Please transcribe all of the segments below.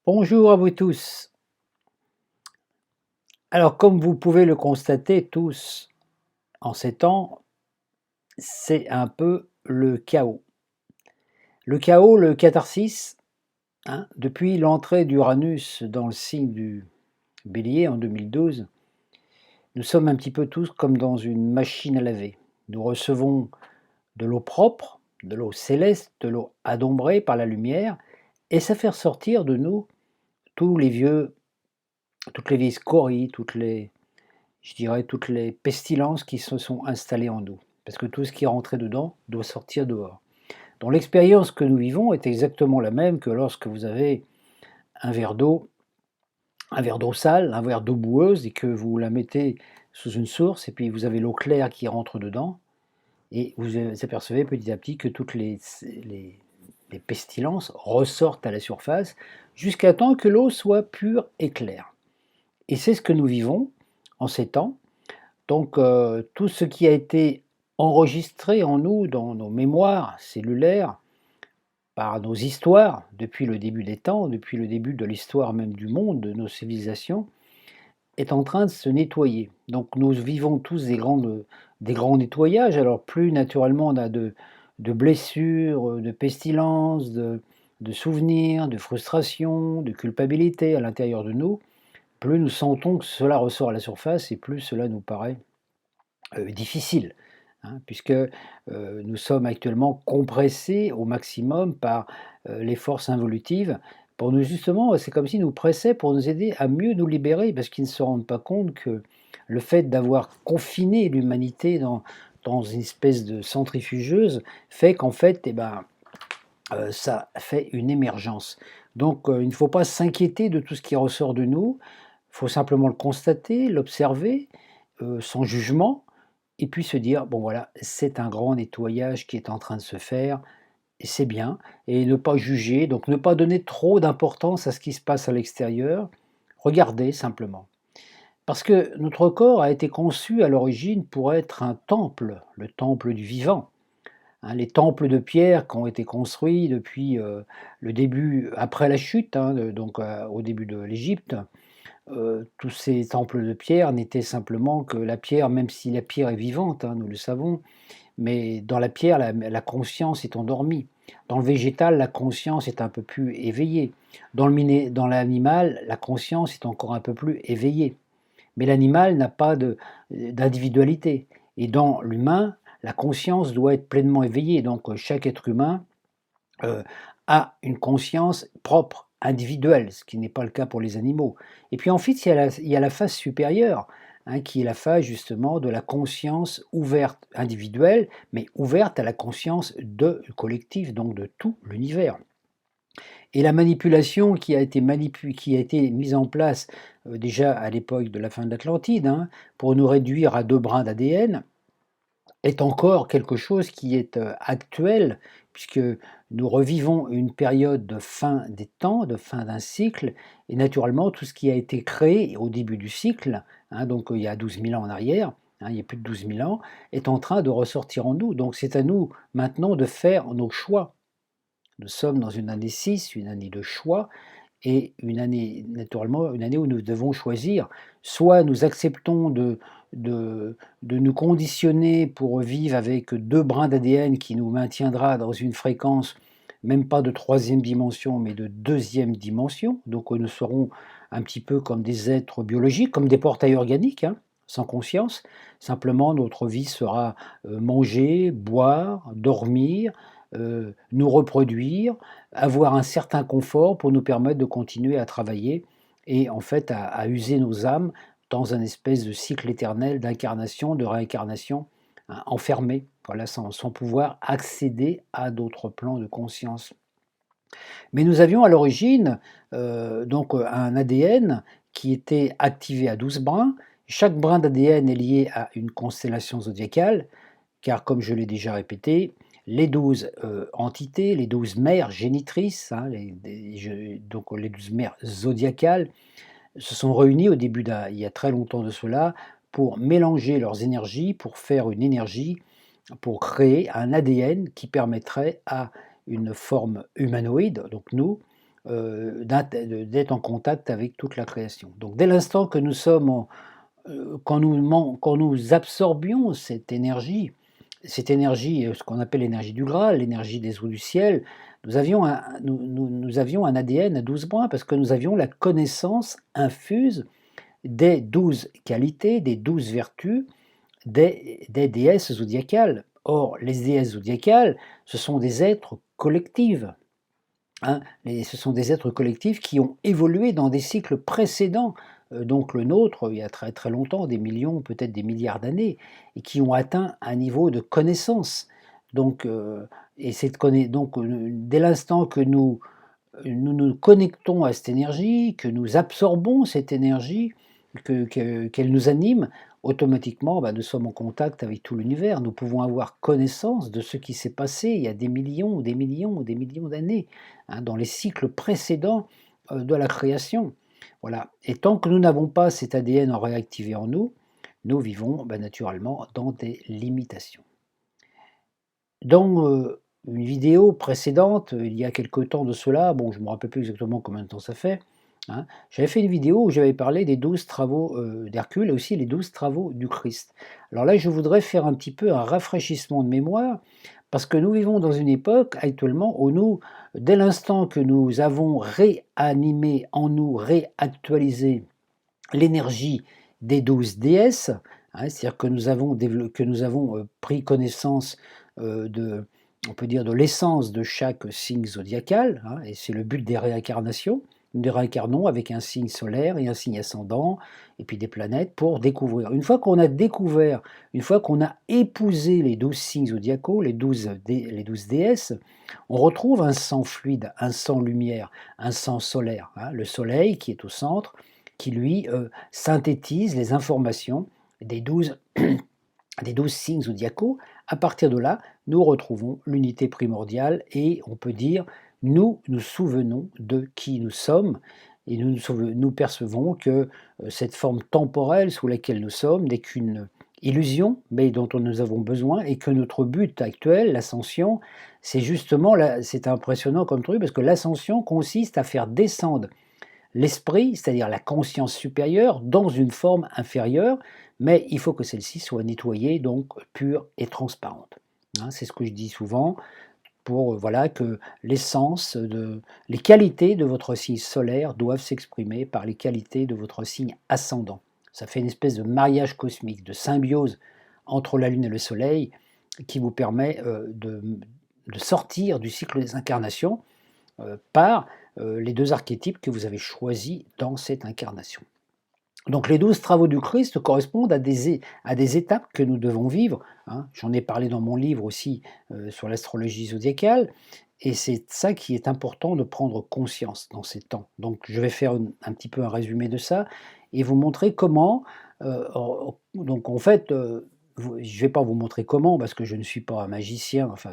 Bonjour à vous tous. Alors, comme vous pouvez le constater tous en ces temps, c'est un peu le chaos. Le chaos, le catharsis, hein, depuis l'entrée d'Uranus dans le signe du Bélier en 2012, nous sommes un petit peu tous comme dans une machine à laver. Nous recevons de l'eau propre, de l'eau céleste, de l'eau adombrée par la lumière, et ça fait ressortir de nous tous les vieux, toutes les vieilles scories, je dirais, toutes les pestilences qui se sont installées en nous. Parce que tout ce qui est rentré dedans doit sortir dehors. Donc l'expérience que nous vivons est exactement la même que lorsque vous avez un verre d'eau, un verre d'eau sale, un verre d'eau boueuse, et que vous la mettez sous une source, et puis vous avez l'eau claire qui rentre dedans, et vous apercevez petit à petit que toutes les pestilences ressortent à la surface, jusqu'à temps que l'eau soit pure et claire. Et c'est ce que nous vivons en ces temps. Donc, tout ce qui a été enregistré en nous, dans nos mémoires cellulaires, par nos histoires, depuis le début des temps, depuis le début de l'histoire même du monde, de nos civilisations, est en train de se nettoyer. Donc nous vivons tous des grands nettoyages. Alors plus naturellement on a de blessures, de pestilences, de souvenirs, de frustrations, de culpabilité à l'intérieur de nous, plus nous sentons que cela ressort à la surface et plus cela nous paraît difficile, hein, puisque nous sommes actuellement compressés au maximum par les forces involutives. Pour nous, justement, c'est comme s'ils nous pressaient pour nous aider à mieux nous libérer, parce qu'ils ne se rendent pas compte que le fait d'avoir confiné l'humanité dans une espèce de centrifugeuse fait qu'en fait, eh ben, ça fait une émergence. Donc, il ne faut pas s'inquiéter de tout ce qui ressort de nous, il faut simplement le constater, l'observer, sans jugement, et puis se dire: «Bon voilà, c'est un grand nettoyage qui est en train de se faire et c'est bien», et ne pas juger, donc ne pas donner trop d'importance à ce qui se passe à l'extérieur. Regarder simplement. Parce que notre corps a été conçu à l'origine pour être un temple, le temple du vivant, hein. Les temples de pierre qui ont été construits depuis, le début après la chute, hein, donc au début de l'Égypte, tous ces temples de pierre n'étaient simplement que la pierre, même si la pierre est vivante, hein, nous le savons, mais dans la pierre, la conscience est endormie. Dans le végétal, la conscience est un peu plus éveillée. Dans l'animal, la conscience est encore un peu plus éveillée. Mais l'animal n'a pas d'individualité. Et dans l'humain, la conscience doit être pleinement éveillée. Donc chaque être humain euh, a une conscience propre, individuelle, ce qui n'est pas le cas pour les animaux. Et puis ensuite, il y a la phase supérieure, hein, qui est la phase justement de la conscience ouverte, individuelle, mais ouverte à la conscience de collectif, donc de tout l'univers. Et la manipulation qui a été mise en place déjà à l'époque de la fin de l'Atlantide, hein, pour nous réduire à 2 brins d'ADN, est encore quelque chose qui est actuel, puisque nous revivons une période de fin des temps, de fin d'un cycle, et naturellement tout ce qui a été créé au début du cycle, hein, donc il y a 12 000 ans en arrière, hein, il y a plus de 12 000 ans, est en train de ressortir en nous. Donc c'est à nous maintenant de faire nos choix. Nous sommes dans une année 6, une année de choix, et une année, naturellement, une année où nous devons choisir. Soit nous acceptons de nous conditionner pour vivre avec 2 brins d'ADN qui nous maintiendra dans une fréquence, même pas de troisième dimension, mais de deuxième dimension. Donc nous serons un petit peu comme des êtres biologiques, comme des portails organiques, hein, sans conscience. Simplement, notre vie sera manger, boire, dormir, nous reproduire, avoir un certain confort pour nous permettre de continuer à travailler et en fait à user nos âmes dans un espèce de cycle éternel d'incarnation, de réincarnation, hein, enfermés, voilà, sans pouvoir accéder à d'autres plans de conscience. Mais nous avions à l'origine donc un ADN qui était activé à 12 brins. Chaque brin d'ADN est lié à une constellation zodiacale, car comme je l'ai déjà répété, les 12 entités, les 12 mères génitrices, hein, donc les 12 mères zodiacales, se sont réunies au début il y a très longtemps de cela, pour mélanger leurs énergies, pour faire une énergie, pour créer un ADN qui permettrait à une forme humanoïde, donc nous, d'être en contact avec toute la création. Donc dès l'instant que nous sommes quand nous absorbions cette énergie, ce qu'on appelle l'énergie du Graal, l'énergie des eaux du ciel, nous avions un ADN à 12 points parce que nous avions la connaissance infuse des 12 qualités, des 12 vertus des déesses zodiacales. Or, les déesses zodiacales, ce sont des êtres collectifs. Hein, ce sont des êtres collectifs qui ont évolué dans des cycles précédents, donc le nôtre, il y a très très longtemps, des millions, peut-être des milliards d'années, et qui ont atteint un niveau de connaissance. Donc, dès l'instant que nous connectons à cette énergie, que nous absorbons cette énergie, qu'elle nous anime, automatiquement, nous sommes en contact avec tout l'univers. Nous pouvons avoir connaissance de ce qui s'est passé il y a des millions, ou des millions, ou des millions d'années, hein, dans les cycles précédents de la création. Voilà. Et tant que nous n'avons pas cet ADN en réactivé en nous, nous vivons naturellement dans des limitations. Dans une vidéo précédente, il y a quelque temps de cela, bon, je ne me rappelle plus exactement combien de temps ça fait, hein, j'avais fait une vidéo où j'avais parlé des 12 travaux d'Hercule et aussi les 12 travaux du Christ. Alors là, je voudrais faire un petit peu un rafraîchissement de mémoire, parce que nous vivons dans une époque actuellement où nous, dès l'instant que nous avons réanimé en nous, réactualisé l'énergie des 12 déesses, hein, c'est-à-dire que nous avons pris connaissance on peut dire, de l'essence de chaque signe zodiacal, hein, et c'est le but des réincarnations. Nous réincarnons avec un signe solaire et un signe ascendant, et puis des planètes pour découvrir. Une fois qu'on a découvert, une fois qu'on a épousé les 12 signes zodiacaux, les 12 déesses, on retrouve un sang fluide, un sang lumière, un sang solaire. Hein, le soleil qui est au centre, qui lui synthétise les informations des 12 signes zodiacaux. À partir de là, nous retrouvons l'unité primordiale et on peut dire, nous nous souvenons de qui nous sommes et nous percevons que cette forme temporelle sous laquelle nous sommes n'est qu'une illusion, mais dont nous avons besoin et que notre but actuel, l'ascension, c'est justement, c'est impressionnant comme truc, parce que l'ascension consiste à faire descendre l'esprit, c'est-à-dire la conscience supérieure, dans une forme inférieure, mais il faut que celle-ci soit nettoyée, donc pure et transparente. Hein, c'est ce que je dis souvent, pour voilà, que l'essence, les qualités de votre signe solaire doivent s'exprimer par les qualités de votre signe ascendant. Ça fait une espèce de mariage cosmique, de symbiose entre la Lune et le Soleil, qui vous permet de sortir du cycle des incarnations par les deux archétypes que vous avez choisis dans cette incarnation. Donc les 12 travaux du Christ correspondent à des étapes que nous devons vivre. Hein. J'en ai parlé dans mon livre aussi sur l'astrologie zodiacale, et c'est ça qui est important de prendre conscience dans ces temps. Donc je vais faire un petit peu un résumé de ça et vous montrer comment. Donc en fait, je ne vais pas vous montrer comment parce que je ne suis pas un magicien. Enfin,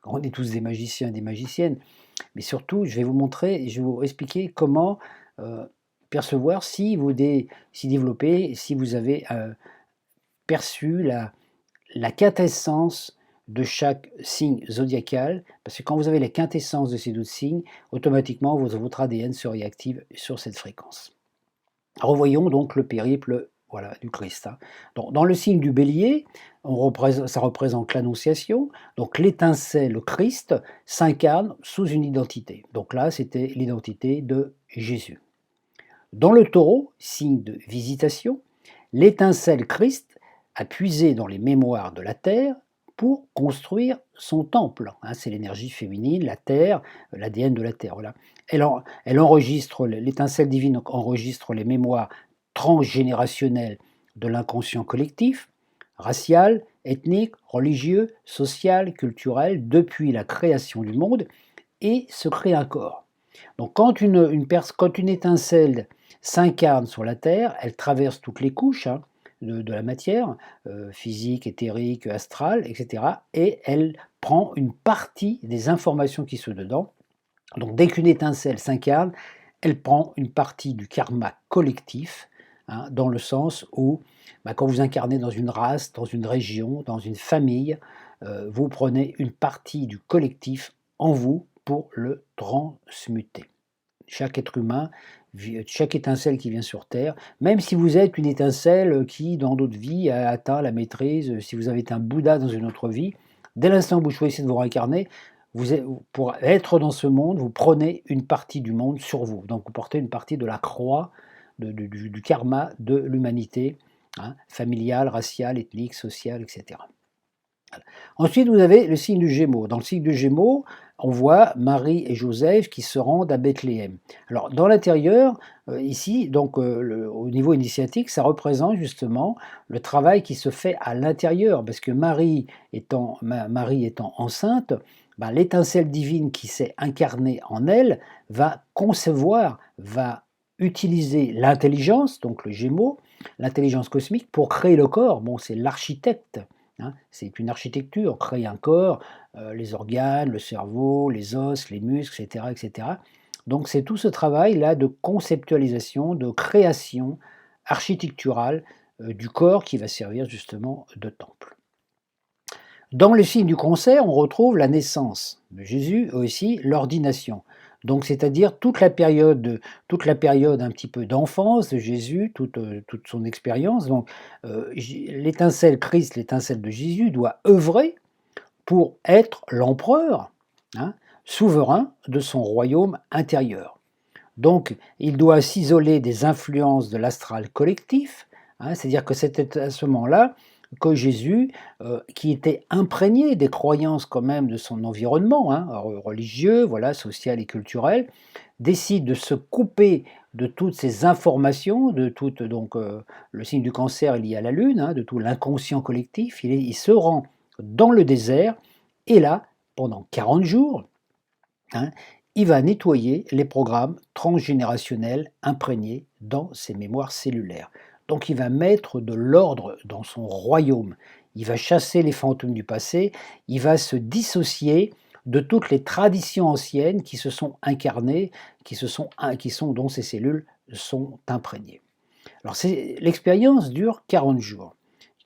on est tous des magiciens et des magiciennes. Mais surtout, je vais vous montrer, je vais vous expliquer comment percevoir si développer, si vous avez perçu la quintessence de chaque signe zodiacal, parce que quand vous avez la quintessence de ces 12 signes, automatiquement votre ADN se réactive sur cette fréquence. Revoyons donc le périple du Christ. Hein. Dans le signe du Bélier, ça représente l'Annonciation. Donc l'étincelle, le Christ, s'incarne sous une identité. Donc là, c'était l'identité de Jésus. Dans le Taureau, signe de Visitation, l'étincelle Christ a puisé dans les mémoires de la terre pour construire son temple. Hein, c'est l'énergie féminine, la terre, l'ADN de la terre. Voilà. Elle enregistre, l'étincelle divine enregistre les mémoires transgénérationnelles de l'inconscient collectif, racial, ethnique, religieux, social, culturel, depuis la création du monde, et se crée un corps. Donc quand une étincelle s'incarne sur la Terre, elle traverse toutes les couches de la matière, physique, éthérique, astrale, etc. Et elle prend une partie des informations qui sont dedans. Donc dès qu'une étincelle s'incarne, elle prend une partie du karma collectif, dans le sens où quand vous incarnez dans une race, dans une région, dans une famille, vous prenez une partie du collectif en vous pour le transmuter. Chaque être humain, chaque étincelle qui vient sur Terre, même si vous êtes une étincelle qui, dans d'autres vies, a atteint la maîtrise, si vous avez été un Bouddha dans une autre vie, dès l'instant où vous choisissez de vous réincarner, pour être dans ce monde, vous prenez une partie du monde sur vous. Donc vous portez une partie de la croix, du karma de l'humanité, hein, familiale, raciale, ethnique, sociale, etc. Ensuite, vous avez le signe du Gémeaux. Dans le signe du Gémeaux, on voit Marie et Joseph qui se rendent à Bethléem. Alors, dans l'intérieur, ici, donc au niveau initiatique, ça représente justement le travail qui se fait à l'intérieur, parce que Marie étant enceinte, ben, l'étincelle divine qui s'est incarnée en elle va concevoir, va utiliser l'intelligence, donc le Gémeaux, l'intelligence cosmique, pour créer le corps. Bon, c'est l'architecte. Hein, c'est une architecture, créer un corps, les organes, le cerveau, les os, les muscles, etc. etc. Donc c'est tout ce travail-là de conceptualisation, de création architecturale du corps qui va servir justement de temple. Dans le signe du Cancer, on retrouve la naissance de Jésus et aussi l'ordination. Donc, c'est-à-dire toute la période un petit peu d'enfance de Jésus, toute son expérience. Donc, l'étincelle Christ, l'étincelle de Jésus, doit œuvrer pour être l'empereur, hein, souverain de son royaume intérieur. Donc, il doit s'isoler des influences de l'astral collectif, hein, c'est-à-dire que c'était à ce moment-là que Jésus, qui était imprégné des croyances quand même de son environnement, hein, religieux, voilà, social et culturel, décide de se couper de toutes ces informations, de toute donc le signe du Cancer est lié à la Lune, hein, de tout l'inconscient collectif. Il se rend dans le désert et là, pendant 40 jours, hein, il va nettoyer les programmes transgénérationnels imprégnés dans ses mémoires cellulaires. Donc il va mettre de l'ordre dans son royaume. Il va chasser les fantômes du passé, il va se dissocier de toutes les traditions anciennes qui se sont incarnées, dont ces cellules sont imprégnées. Alors l'expérience dure 40 jours.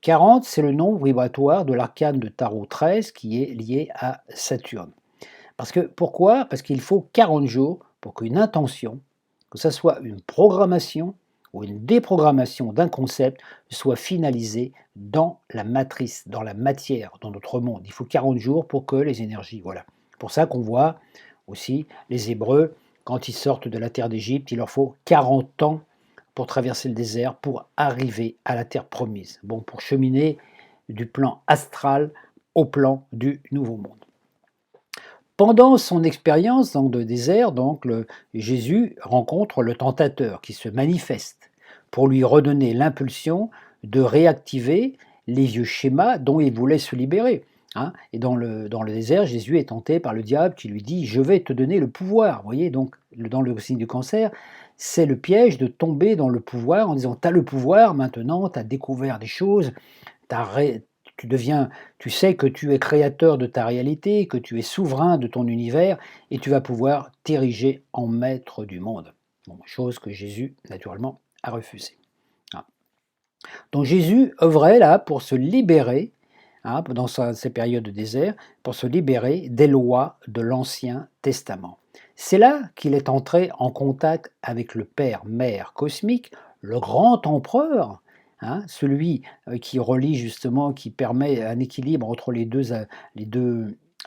40, c'est le nombre vibratoire de l'arcane de Tarot 13 qui est lié à Saturne. Pourquoi? Parce qu'il faut 40 jours pour qu'une intention, que ce soit une programmation ou une déprogrammation d'un concept, soit finalisée dans la matrice, dans la matière, dans notre monde. Il faut 40 jours pour que les énergies, voilà. C'est pour ça qu'on voit aussi les Hébreux, quand ils sortent de la terre d'Égypte, il leur faut 40 ans pour traverser le désert, pour arriver à la terre promise. Bon, pour cheminer du plan astral au plan du nouveau monde. Pendant son expérience dans le désert, Jésus rencontre le tentateur qui se manifeste pour lui redonner l'impulsion de réactiver les vieux schémas dont il voulait se libérer. Hein. Et dans le désert, Jésus est tenté par le diable qui lui dit « Je vais te donner le pouvoir ». Vous voyez, donc dans le signe du Cancer, c'est le piège de tomber dans le pouvoir en disant « Tu as le pouvoir maintenant, tu as découvert des choses, tu sais que tu es créateur de ta réalité, que tu es souverain de ton univers et tu vas pouvoir t'ériger en maître du monde. » Bon, chose que Jésus, naturellement, a refusée. Ah. Donc Jésus œuvrait là pour se libérer, hein, dans ces périodes de désert, pour se libérer des lois de l'Ancien Testament. C'est là qu'il est entré en contact avec le Père-Mère cosmique, le grand empereur, hein, celui qui relie justement, qui permet un équilibre entre les deux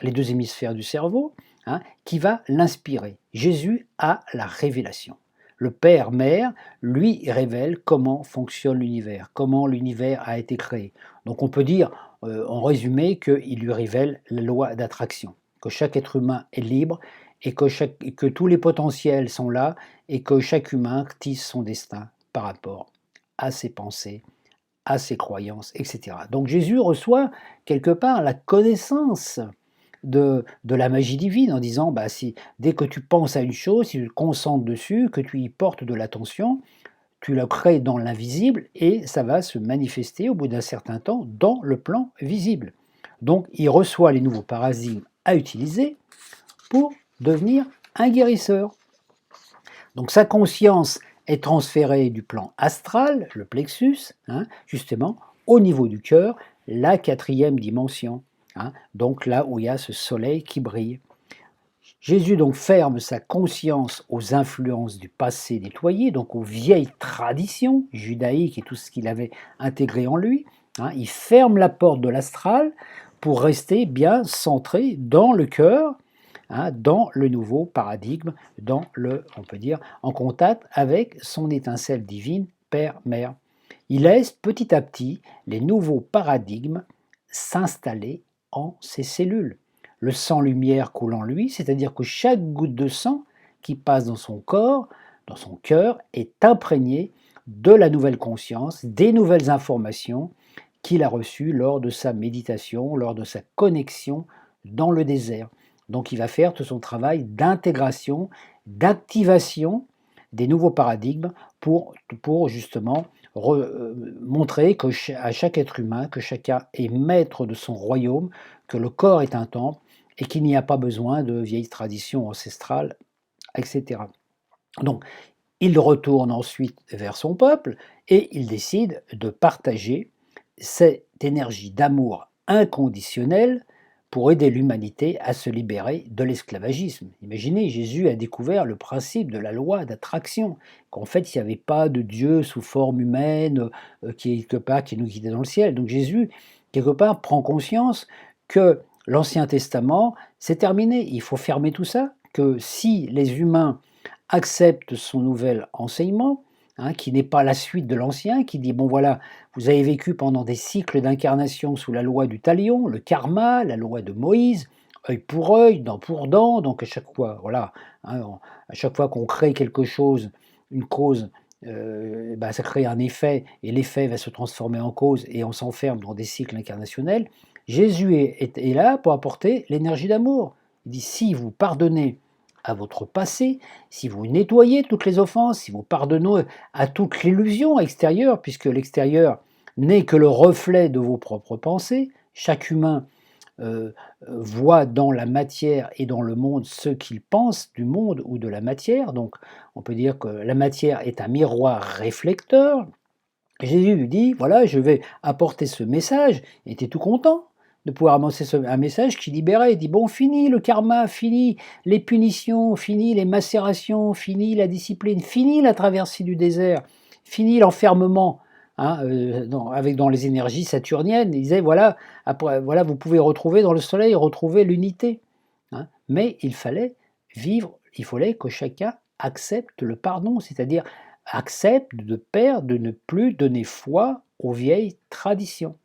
hémisphères du cerveau, hein, qui va l'inspirer. Jésus a la révélation. Le Père-Mère, lui, révèle comment fonctionne l'univers, comment l'univers a été créé. Donc on peut dire, en résumé, qu'il lui révèle la loi d'attraction, que chaque être humain est libre et que tous les potentiels sont là et que chaque humain tisse son destin par rapport à ses pensées, à ses croyances, etc. Donc Jésus reçoit quelque part la connaissance de la magie divine en disant, dès que tu penses à une chose, si tu te concentres dessus, que tu y portes de l'attention, tu la crées dans l'invisible et ça va se manifester au bout d'un certain temps dans le plan visible. Donc il reçoit les nouveaux paradigmes à utiliser pour devenir un guérisseur. Donc sa conscience est transférée du plan astral, le plexus, hein, justement, au niveau du cœur, la 4e dimension. Hein, donc là où il y a ce soleil qui brille. Jésus donc ferme sa conscience aux influences du passé nettoyé, donc aux vieilles traditions judaïques et tout ce qu'il avait intégré en lui. Il ferme la porte de l'astral pour rester bien centré dans le cœur, dans le nouveau paradigme, on peut dire, en contact avec son étincelle divine, Père, Mère. Il laisse petit à petit les nouveaux paradigmes s'installer en ses cellules. Le sang-lumière coule en lui, c'est-à-dire que chaque goutte de sang qui passe dans son corps, dans son cœur, est imprégnée de la nouvelle conscience, des nouvelles informations qu'il a reçues lors de sa méditation, lors de sa connexion dans le désert. Donc il va faire tout son travail d'intégration, d'activation des nouveaux paradigmes pour justement montrer à chaque être humain que chacun est maître de son royaume, que le corps est un temple et qu'il n'y a pas besoin de vieilles traditions ancestrales, etc. Donc, il retourne ensuite vers son peuple et il décide de partager cette énergie d'amour inconditionnel pour aider l'humanité à se libérer de l'esclavagisme. Imaginez, Jésus a découvert le principe de la loi d'attraction, qu'en fait il n'y avait pas de Dieu sous forme humaine qui nous guidait dans le ciel. Donc Jésus, quelque part, prend conscience que l'Ancien Testament, c'est terminé, il faut fermer tout ça, que si les humains acceptent son nouvel enseignement, qui n'est pas la suite de l'ancien, qui dit, bon voilà, vous avez vécu pendant des cycles d'incarnation sous la loi du talion, le karma, la loi de Moïse, œil pour œil, dent pour dent, donc à chaque fois, voilà, à chaque fois qu'on crée quelque chose, une cause, ça crée un effet, et l'effet va se transformer en cause, et on s'enferme dans des cycles incarnationnels. Jésus est là pour apporter l'énergie d'amour. Il dit, si vous pardonnez à votre passé, si vous nettoyez toutes les offenses, si vous pardonnez à toute l'illusion extérieure, puisque l'extérieur n'est que le reflet de vos propres pensées, chaque humain voit dans la matière et dans le monde ce qu'il pense du monde ou de la matière, donc on peut dire que la matière est un miroir réflecteur. Jésus lui dit, voilà, je vais apporter ce message, il était tout content de pouvoir annoncer un message qui libérait. Il dit, bon, fini le karma, fini les punitions, fini les macérations, fini la discipline, fini la traversée du désert, fini l'enfermement dans les énergies saturniennes. Il disait, voilà, après, voilà, vous pouvez retrouver dans le soleil, retrouver l'unité. Mais il fallait que chacun accepte le pardon, c'est-à-dire accepte de ne plus donner foi aux vieilles traditions.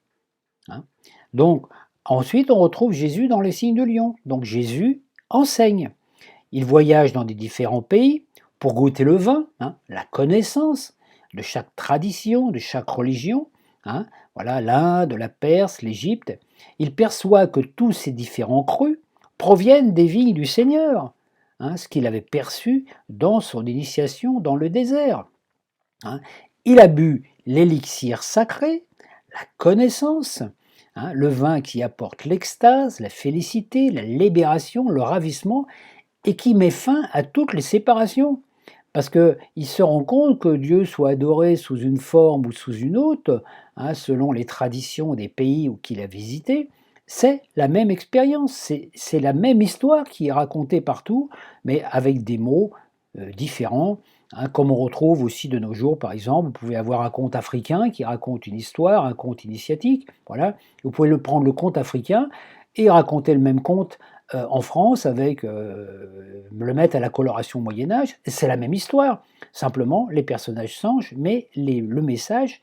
Donc, ensuite, on retrouve Jésus dans les signes de lion. Donc, Jésus enseigne. Il voyage dans des différents pays pour goûter le vin, la connaissance de chaque tradition, de chaque religion. Voilà, l'Inde, la Perse, l'Égypte. Il perçoit que tous ces différents crus proviennent des vignes du Seigneur, ce qu'il avait perçu dans son initiation dans le désert. Il a bu l'élixir sacré, la connaissance, le vin qui apporte l'extase, la félicité, la libération, le ravissement, et qui met fin à toutes les séparations. Parce qu'il se rend compte que Dieu soit adoré sous une forme ou sous une autre, selon les traditions des pays qu'il a visités, c'est la même expérience, c'est la même histoire qui est racontée partout, mais avec des mots différents, comme on retrouve aussi de nos jours, par exemple, vous pouvez avoir un conte africain qui raconte une histoire, un conte initiatique, voilà. Vous pouvez prendre le conte africain et raconter le même conte en France avec le mettre à la coloration Moyen-Âge, c'est la même histoire. Simplement, les personnages changent, mais le message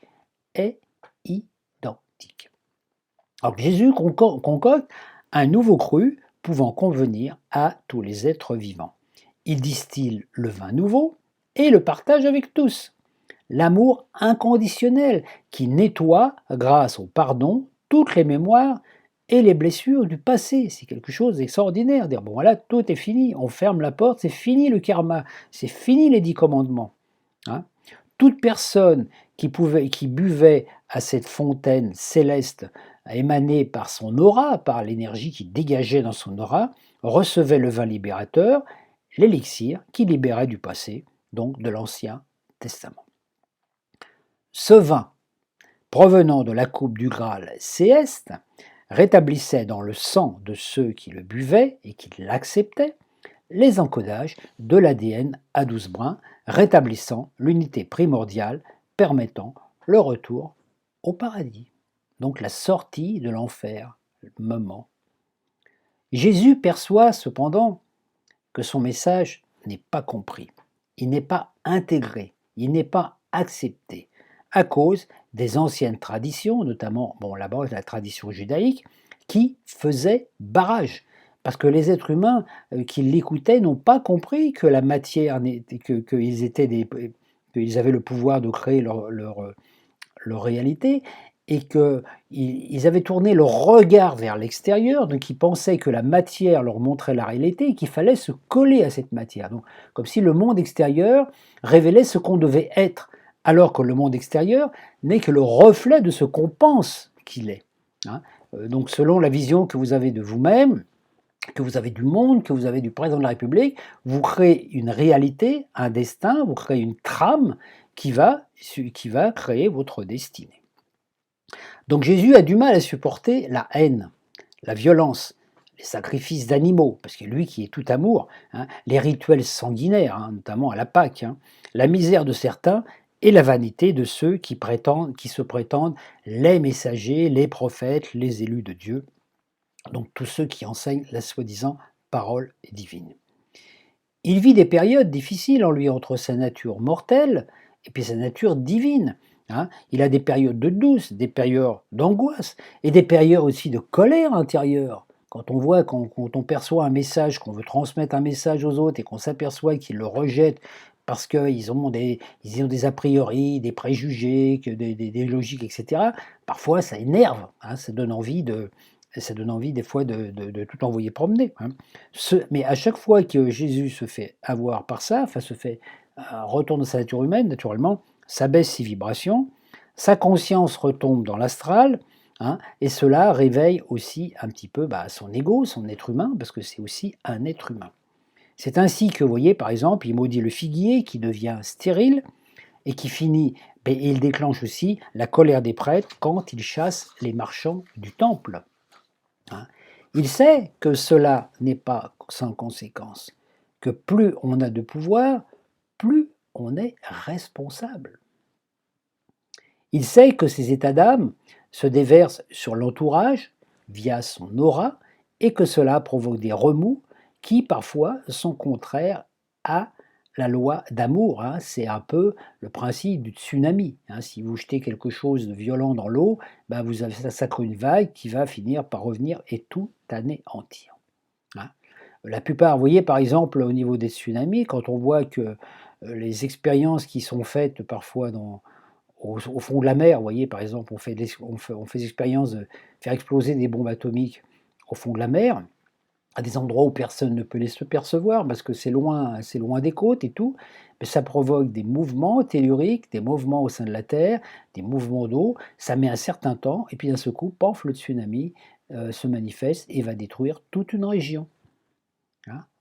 est identique. Alors Jésus concocte un nouveau cru pouvant convenir à tous les êtres vivants. Il distille le vin nouveau et le partage avec tous. L'amour inconditionnel qui nettoie, grâce au pardon, toutes les mémoires et les blessures du passé. C'est quelque chose d'extraordinaire. Dire, bon voilà, tout est fini, on ferme la porte, c'est fini le karma, c'est fini les 10 commandements. Toute personne qui buvait à cette fontaine céleste émanée par son aura, par l'énergie qui dégageait dans son aura, recevait le vin libérateur, l'élixir qui libérait du passé, donc de l'Ancien Testament. Ce vin, provenant de la coupe du Graal céleste, rétablissait dans le sang de ceux qui le buvaient et qui l'acceptaient les encodages de l'ADN à 12 brins, rétablissant l'unité primordiale permettant le retour au paradis. Donc la sortie de l'enfer, le moment. Jésus perçoit cependant que son message n'est pas compris, il n'est pas intégré, il n'est pas accepté, à cause des anciennes traditions, notamment là-bas la tradition judaïque, qui faisait barrage. Parce que les êtres humains qui l'écoutaient n'ont pas compris que la matière, qu'ils avaient le pouvoir de créer leur réalité, et qu'ils avaient tourné leur regard vers l'extérieur, donc ils pensaient que la matière leur montrait la réalité et qu'il fallait se coller à cette matière. Donc, comme si le monde extérieur révélait ce qu'on devait être, alors que le monde extérieur n'est que le reflet de ce qu'on pense qu'il est. Donc selon la vision que vous avez de vous-même, que vous avez du monde, que vous avez du président de la République, vous créez une réalité, un destin, vous créez une trame qui va créer votre destinée. Donc Jésus a du mal à supporter la haine, la violence, les sacrifices d'animaux, parce que lui qui est tout amour, les rituels sanguinaires, notamment à la Pâque, la misère de certains et la vanité de ceux qui se prétendent les messagers, les prophètes, les élus de Dieu, donc tous ceux qui enseignent la soi-disant parole divine. Il vit des périodes difficiles en lui entre sa nature mortelle et puis sa nature divine. Il a des périodes de douce, des périodes d'angoisse et des périodes aussi de colère intérieure. Quand on voit, quand on perçoit un message, qu'on veut transmettre un message aux autres et qu'on s'aperçoit qu'ils le rejettent parce qu'ils ont des a priori, des préjugés, des logiques, etc., parfois ça énerve, ça donne envie des fois de tout envoyer promener. Mais à chaque fois que Jésus se fait avoir par ça, se fait retourne dans sa nature humaine, naturellement, ça baisse ses vibrations, sa conscience retombe dans l'astral, et cela réveille aussi un petit peu son ego, son être humain, parce que c'est aussi un être humain. C'est ainsi que, vous voyez, par exemple, il maudit le figuier qui devient stérile et qui finit, et il déclenche aussi la colère des prêtres quand il chasse les marchands du temple. Il sait que cela n'est pas sans conséquence, que plus on a de pouvoir, plus on est responsable. Il sait que ces états d'âme se déversent sur l'entourage via son aura et que cela provoque des remous qui parfois sont contraires à la loi d'amour. C'est un peu le principe du tsunami. Si vous jetez quelque chose de violent dans l'eau, ça crée une vague qui va finir par revenir et tout anéantir. La plupart, vous voyez par exemple au niveau des tsunamis, quand on voit que les expériences qui sont faites parfois au fond de la mer, vous voyez par exemple, on fait l'expérience de faire exploser des bombes atomiques au fond de la mer, à des endroits où personne ne peut les percevoir parce que c'est loin des côtes et tout, mais ça provoque des mouvements telluriques, des mouvements au sein de la Terre, des mouvements d'eau, ça met un certain temps, et puis d'un seul coup, paf, le tsunami se manifeste et va détruire toute une région.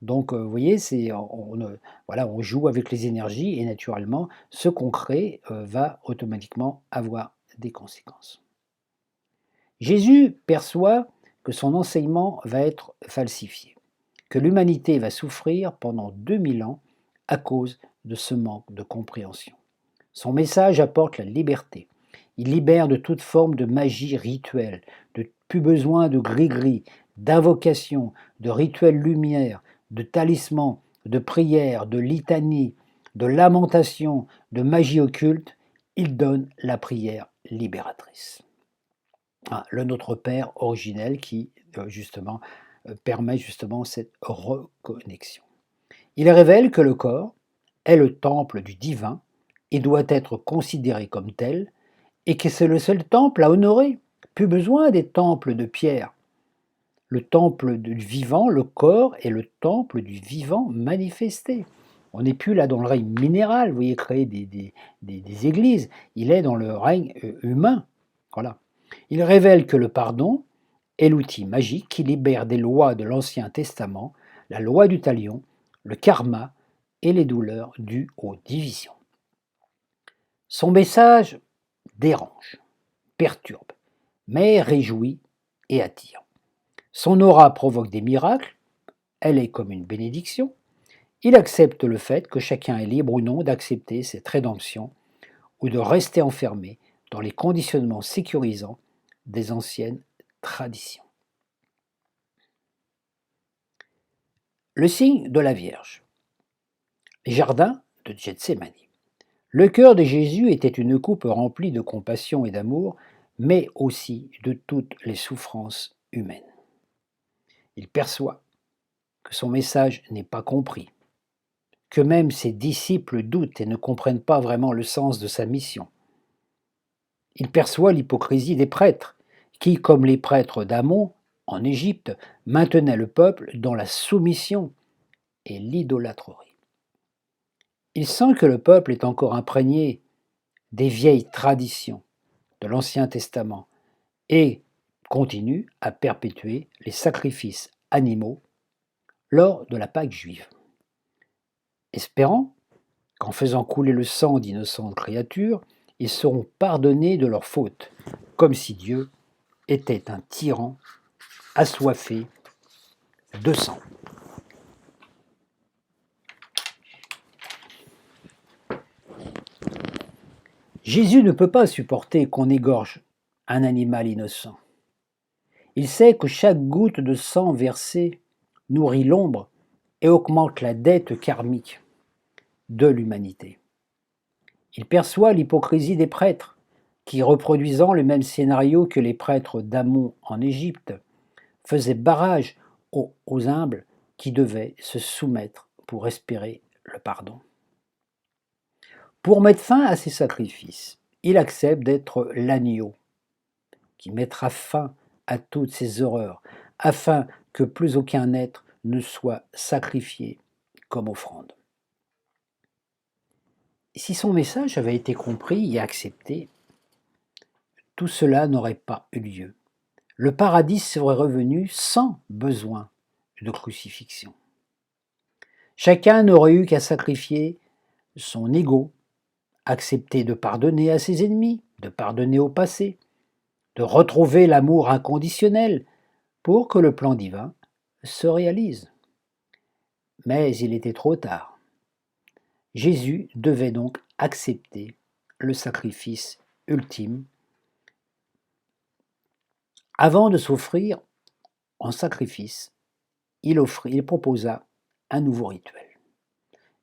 Donc, vous voyez, on joue avec les énergies et naturellement, ce qu'on crée va automatiquement avoir des conséquences. Jésus perçoit que son enseignement va être falsifié, que l'humanité va souffrir pendant 2000 ans à cause de ce manque de compréhension. Son message apporte la liberté. Il libère de toute forme de magie rituelle, de plus besoin de gris-gris, d'invocation, de rituels lumière, de talismans, de prières, de litanies, de lamentations, de magie occulte. Il donne la prière libératrice. Le Notre Père originel qui permet cette reconnexion. Il révèle que le corps est le temple du divin et doit être considéré comme tel, et que c'est le seul temple à honorer. Plus besoin des temples de pierre. Le temple du vivant, le corps, est le temple du vivant manifesté. On n'est plus là dans le règne minéral, vous voyez, créer des églises. Il est dans le règne humain. Voilà. Il révèle que le pardon est l'outil magique qui libère des lois de l'Ancien Testament, la loi du talion, le karma et les douleurs dues aux divisions. Son message dérange, perturbe, mais réjouit et attire. Son aura provoque des miracles, elle est comme une bénédiction, il accepte le fait que chacun est libre ou non d'accepter cette rédemption ou de rester enfermé dans les conditionnements sécurisants des anciennes traditions. Le signe de la Vierge. Les jardins de Gethsémani. Le cœur de Jésus était une coupe remplie de compassion et d'amour, mais aussi de toutes les souffrances humaines. Il perçoit que son message n'est pas compris, que même ses disciples doutent et ne comprennent pas vraiment le sens de sa mission. Il perçoit l'hypocrisie des prêtres, qui, comme les prêtres d'Amon, en Égypte, maintenaient le peuple dans la soumission et l'idolâtrerie. Il sent que le peuple est encore imprégné des vieilles traditions de l'Ancien Testament et continue à perpétuer les sacrifices animaux lors de la Pâque juive. Espérant qu'en faisant couler le sang d'innocentes créatures, ils seront pardonnés de leurs fautes, comme si Dieu était un tyran assoiffé de sang. Jésus ne peut pas supporter qu'on égorge un animal innocent. Il sait que chaque goutte de sang versée nourrit l'ombre et augmente la dette karmique de l'humanité. Il perçoit l'hypocrisie des prêtres qui, reproduisant le même scénario que les prêtres d'Amon en Égypte, faisaient barrage aux humbles qui devaient se soumettre pour espérer le pardon. Pour mettre fin à ces sacrifices, il accepte d'être l'agneau qui mettra fin à toutes ces horreurs, afin que plus aucun être ne soit sacrifié comme offrande. Si son message avait été compris et accepté, tout cela n'aurait pas eu lieu. Le paradis serait revenu sans besoin de crucifixion. Chacun n'aurait eu qu'à sacrifier son ego, accepter de pardonner à ses ennemis, de pardonner au passé, de retrouver l'amour inconditionnel pour que le plan divin se réalise. Mais il était trop tard. Jésus devait donc accepter le sacrifice ultime. Avant de s'offrir en sacrifice, il proposa un nouveau rituel.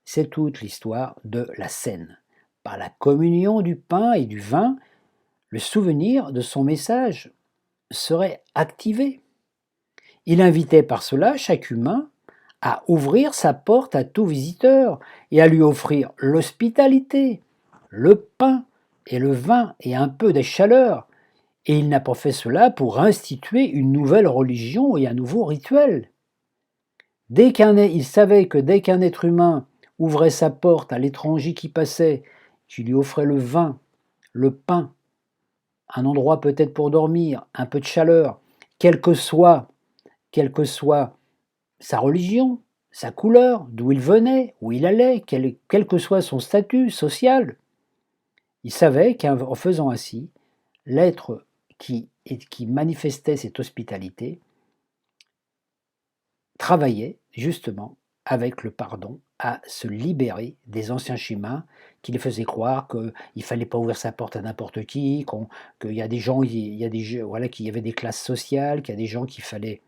C'est toute l'histoire de la scène. Par la communion du pain et du vin, le souvenir de son message serait activé. Il invitait par cela chaque humain à ouvrir sa porte à tout visiteur et à lui offrir l'hospitalité, le pain et le vin et un peu de chaleur. Et il n'a pas fait cela pour instituer une nouvelle religion et un nouveau rituel. Il savait que dès qu'un être humain ouvrait sa porte à l'étranger qui passait, qui lui offrait le vin, le pain, un endroit peut-être pour dormir, un peu de chaleur, quelle que soit sa religion, sa couleur, d'où il venait, où il allait, quel que soit son statut social. Il savait qu'en faisant ainsi, l'être qui manifestait cette hospitalité travaillait justement avec le pardon à se libérer des anciens schémas qui les faisaient croire qu'il ne fallait pas ouvrir sa porte à n'importe qui, qu'il y a des gens, qu'il y avait des classes sociales, qu'il y a des gens qu'il fallait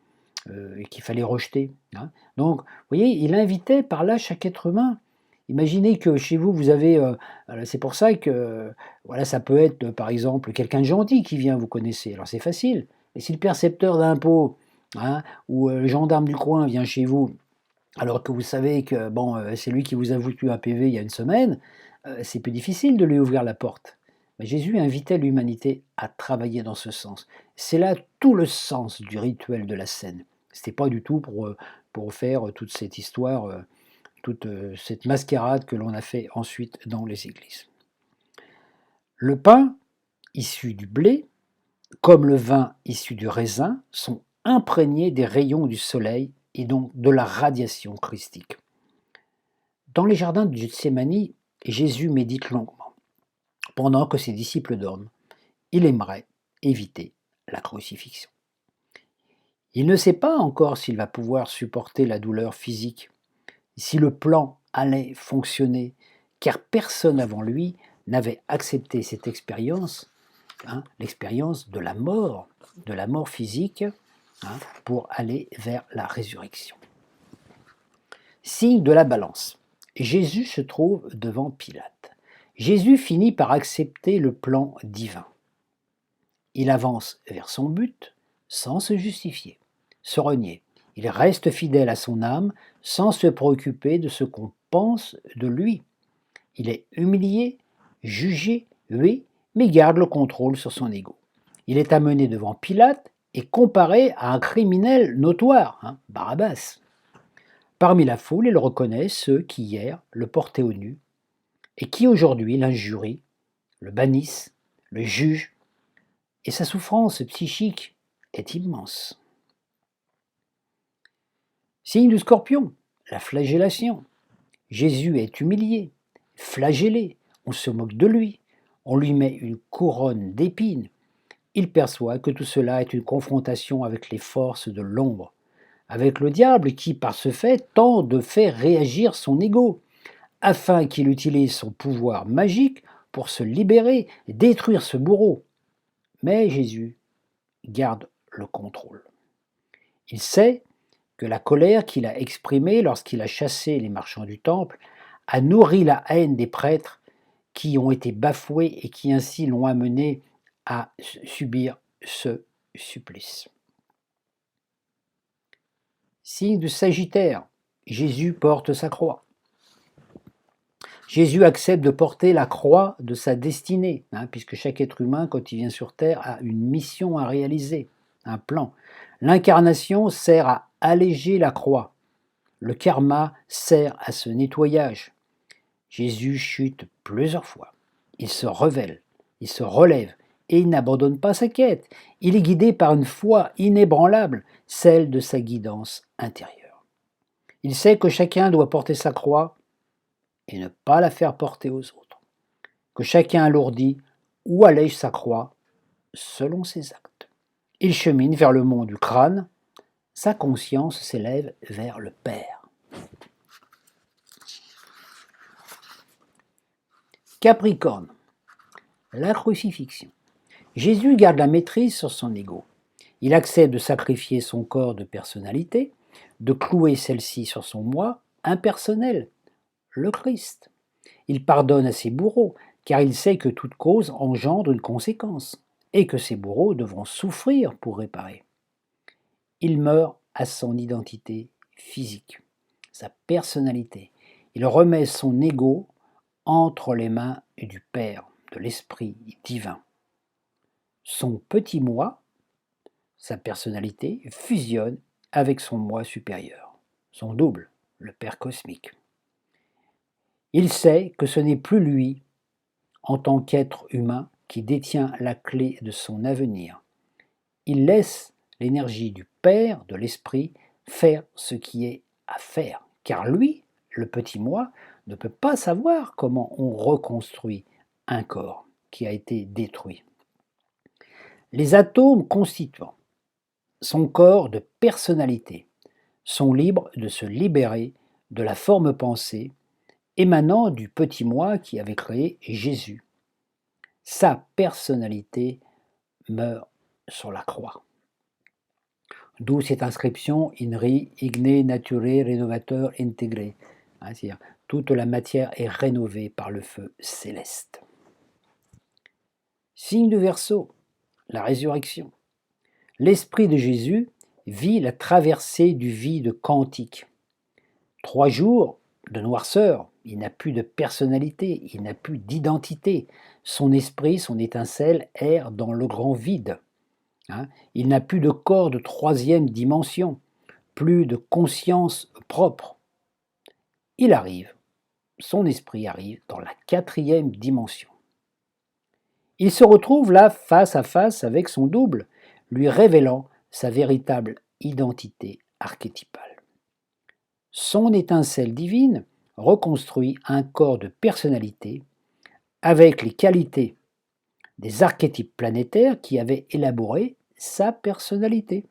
rejeter. Hein. Donc, vous voyez, il invitait par là chaque être humain. Imaginez que chez vous, vous avez... c'est pour ça que ça peut être, par exemple, quelqu'un de gentil qui vient, vous connaissez. Alors c'est facile. Et si le percepteur d'impôts ou le gendarme du coin vient chez vous, alors que vous savez que c'est lui qui vous a foutu un PV il y a une semaine, c'est plus difficile de lui ouvrir la porte. Mais Jésus invitait l'humanité à travailler dans ce sens. C'est là tout le sens du rituel de la scène. Ce n'était pas du tout pour faire toute cette histoire, toute cette mascarade que l'on a fait ensuite dans les églises. Le pain issu du blé, comme le vin issu du raisin, sont imprégnés des rayons du soleil et donc de la radiation christique. Dans les jardins de Gethsémani, Jésus médite longuement. Pendant que ses disciples dorment, il aimerait éviter la crucifixion. Il ne sait pas encore s'il va pouvoir supporter la douleur physique, si le plan allait fonctionner, car personne avant lui n'avait accepté cette expérience, l'expérience de la mort physique, pour aller vers la résurrection. Signe de la balance. Jésus se trouve devant Pilate. Jésus finit par accepter le plan divin. Il avance vers son but sans se justifier, se renier. Il reste fidèle à son âme sans se préoccuper de ce qu'on pense de lui. Il est humilié, jugé, oui, mais garde le contrôle sur son ego. Il est amené devant Pilate et comparé à un criminel notoire, Barabbas. Parmi la foule, il reconnaît ceux qui hier le portaient au nu et qui aujourd'hui l'injurient, le bannissent, le jugent, et sa souffrance psychique est immense. Signe du scorpion, la flagellation. Jésus est humilié, flagellé, on se moque de lui, on lui met une couronne d'épines. Il perçoit que tout cela est une confrontation avec les forces de l'ombre, avec le diable qui, par ce fait, tente de faire réagir son ego, afin qu'il utilise son pouvoir magique pour se libérer et détruire ce bourreau. Mais Jésus garde le contrôle. Il sait que la colère qu'il a exprimée lorsqu'il a chassé les marchands du temple a nourri la haine des prêtres qui ont été bafoués et qui ainsi l'ont amené à subir ce supplice. Signe du Sagittaire, Jésus porte sa croix. Jésus accepte de porter la croix de sa destinée, puisque chaque être humain, quand il vient sur Terre, a une mission à réaliser, un plan. L'incarnation sert à alléger la croix. Le karma sert à ce nettoyage. Jésus chute plusieurs fois. Il se révèle, il se relève et il n'abandonne pas sa quête. Il est guidé par une foi inébranlable, celle de sa guidance intérieure. Il sait que chacun doit porter sa croix et ne pas la faire porter aux autres. Que chacun alourdit ou allège sa croix selon ses actes. Il chemine vers le mont du crâne. Sa conscience s'élève vers le Père. Capricorne, la crucifixion. Jésus garde la maîtrise sur son ego. Il accepte de sacrifier son corps de personnalité, de clouer celle-ci sur son moi impersonnel, le Christ. Il pardonne à ses bourreaux, car il sait que toute cause engendre une conséquence, et que ses bourreaux devront souffrir pour réparer. Il meurt à son identité physique, sa personnalité. Il remet son ego entre les mains du Père, de l'Esprit divin. Son petit moi, sa personnalité, fusionne avec son moi supérieur, son double, le Père cosmique. Il sait que ce n'est plus lui, en tant qu'être humain, qui détient la clé de son avenir. Il laisse l'énergie du Père, de l'Esprit, faire ce qui est à faire, car lui, le petit moi, ne peut pas savoir comment on reconstruit un corps qui a été détruit. Les atomes constituant son corps de personnalité sont libres de se libérer de la forme pensée émanant du petit moi qui avait créé Jésus. Sa personnalité meurt sur la croix. D'où cette inscription INRI, Igne Nature Renovateur Intégré. C'est-à-dire, toute la matière est rénovée par le feu céleste. Signe du Verseau, la résurrection. L'esprit de Jésus vit la traversée du vide quantique. 3 jours de noirceur, il n'a plus de personnalité, il n'a plus d'identité. Son esprit, son étincelle erre dans le grand vide. Il n'a plus de corps de 3e dimension, plus de conscience propre. Il arrive, son esprit arrive dans la 4e dimension. Il se retrouve là face à face avec son double, lui révélant sa véritable identité archétypale. Son étincelle divine reconstruit un corps de personnalité avec les qualités des archétypes planétaires qui avaient élaboré sa personnalité.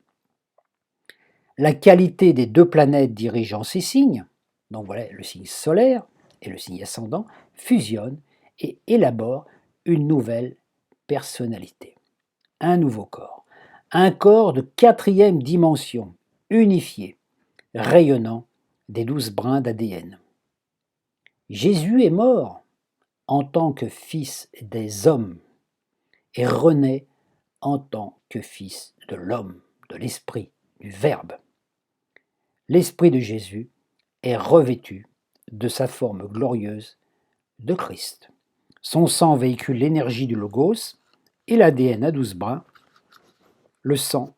La qualité des deux planètes dirigeant ces signes, donc voilà, le signe solaire et le signe ascendant, fusionnent et élaborent une nouvelle personnalité, un nouveau corps, un corps de quatrième dimension, unifié, rayonnant des 12 brins d'ADN. Jésus est mort en tant que fils des hommes et renaît en tant que fils de l'homme, de l'esprit, du Verbe. L'esprit de Jésus est revêtu de sa forme glorieuse de Christ. Son sang véhicule l'énergie du Logos et l'ADN à 12 brins, le sang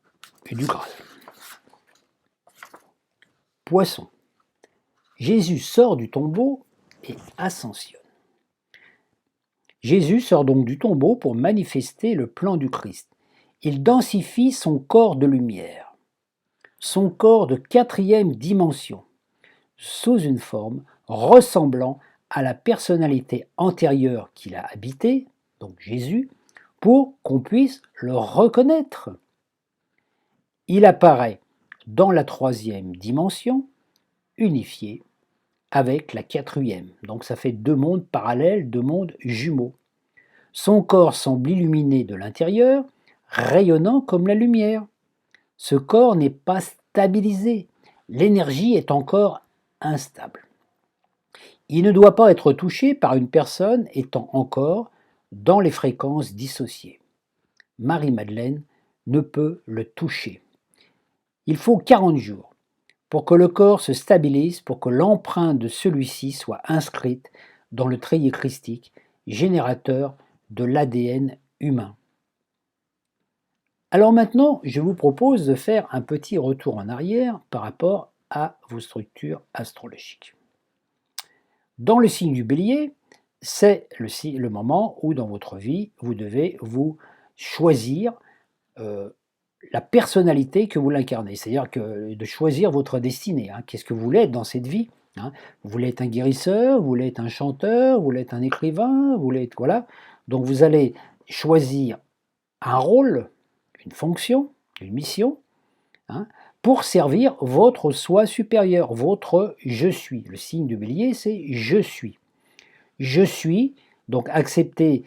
du Graal. Poisson. Jésus sort du tombeau et ascensionne. Jésus sort donc du tombeau pour manifester le plan du Christ. Il densifie son corps de lumière, son corps de quatrième dimension, sous une forme ressemblant à la personnalité antérieure qu'il a habitée, donc Jésus, pour qu'on puisse le reconnaître. Il apparaît dans la troisième dimension, unifié avec la quatrième. Donc ça fait deux mondes parallèles, deux mondes jumeaux. Son corps semble illuminé de l'intérieur, rayonnant comme la lumière. Ce corps n'est pas stabilisé. L'énergie est encore instable. Il ne doit pas être touché par une personne étant encore dans les fréquences dissociées. Marie-Madeleine ne peut le toucher. Il faut 40 jours pour que le corps se stabilise, pour que l'empreinte de celui-ci soit inscrite dans le treillis christique, générateur de l'ADN humain. Alors maintenant, je vous propose de faire un petit retour en arrière par rapport à vos structures astrologiques. Dans le signe du Bélier, c'est le moment où dans votre vie, vous devez vous choisir la personnalité que vous l'incarnez, c'est-à-dire que de choisir votre destinée. Qu'est-ce que vous voulez être dans cette vie? Vous voulez être un guérisseur, vous voulez être un chanteur, vous voulez être un écrivain, vous voulez être... Voilà. Donc vous allez choisir un rôle, une fonction, une mission, pour servir votre soi supérieur, votre je suis. Le signe du Bélier, c'est je suis. Je suis, donc accepter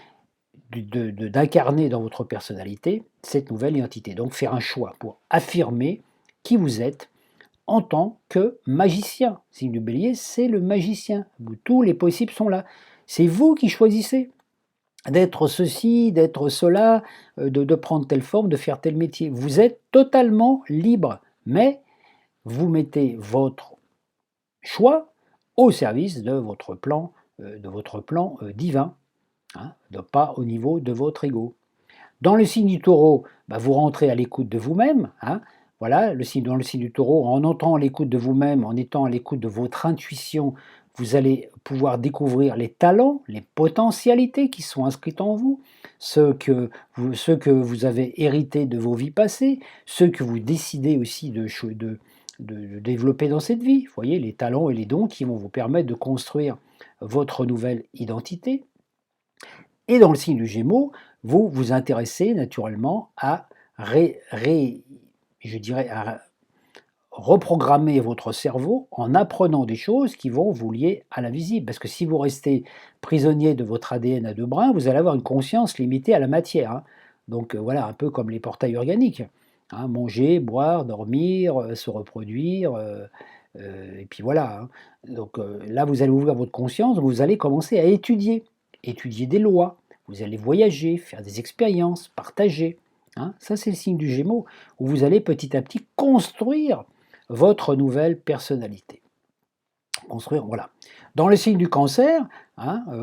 d'incarner dans votre personnalité cette nouvelle identité. Donc faire un choix pour affirmer qui vous êtes en tant que magicien. Le signe du Bélier, c'est le magicien. Tous les possibles sont là. C'est vous qui choisissez d'être ceci, d'être cela, de prendre telle forme, de faire tel métier. Vous êtes totalement libre, mais vous mettez votre choix au service de votre plan divin, pas au niveau de votre ego. Dans le signe du Taureau, vous rentrez à l'écoute de vous-même. Voilà, dans le signe du Taureau, en entrant à l'écoute de vous-même, en étant à l'écoute de votre intuition, vous allez pouvoir découvrir les talents, les potentialités qui sont inscrites en vous, ceux que vous avez hérités de vos vies passées, ceux que vous décidez aussi de développer dans cette vie. Vous voyez, les talents et les dons qui vont vous permettre de construire votre nouvelle identité. Et dans le signe du Gémeaux, vous vous intéressez naturellement à reprogrammer votre cerveau en apprenant des choses qui vont vous lier à l'invisible. Parce que si vous restez prisonnier de votre ADN à deux brins, vous allez avoir une conscience limitée à la matière. Donc voilà, un peu comme les portails organiques. Manger, boire, dormir, se reproduire, et puis voilà. Donc là, vous allez ouvrir votre conscience, vous allez commencer à étudier des lois, vous allez voyager, faire des expériences, partager. Ça, c'est le signe du Gémeaux, où vous allez petit à petit construire votre nouvelle personnalité. Voilà. Dans le signe du Cancer,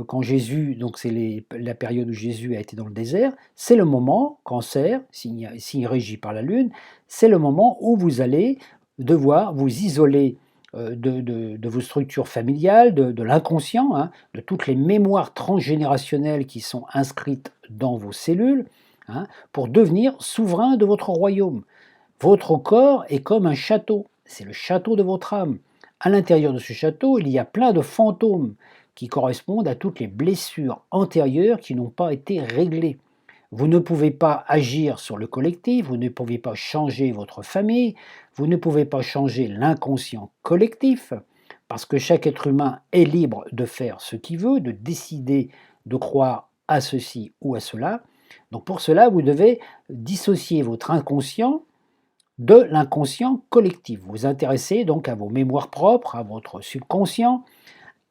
quand Jésus, donc c'est la période où Jésus a été dans le désert, c'est le moment, Cancer, signe régi par la Lune, c'est le moment où vous allez devoir vous isoler de vos structures familiales, de l'inconscient, de toutes les mémoires transgénérationnelles qui sont inscrites dans vos cellules, pour devenir souverain de votre royaume. Votre corps est comme un château, c'est le château de votre âme. À l'intérieur de ce château, il y a plein de fantômes qui correspondent à toutes les blessures antérieures qui n'ont pas été réglées. Vous ne pouvez pas agir sur le collectif, vous ne pouvez pas changer votre famille, vous ne pouvez pas changer l'inconscient collectif, parce que chaque être humain est libre de faire ce qu'il veut, de décider de croire à ceci ou à cela. Donc pour cela, vous devez dissocier votre inconscient de l'inconscient collectif. Vous vous intéressez donc à vos mémoires propres, à votre subconscient,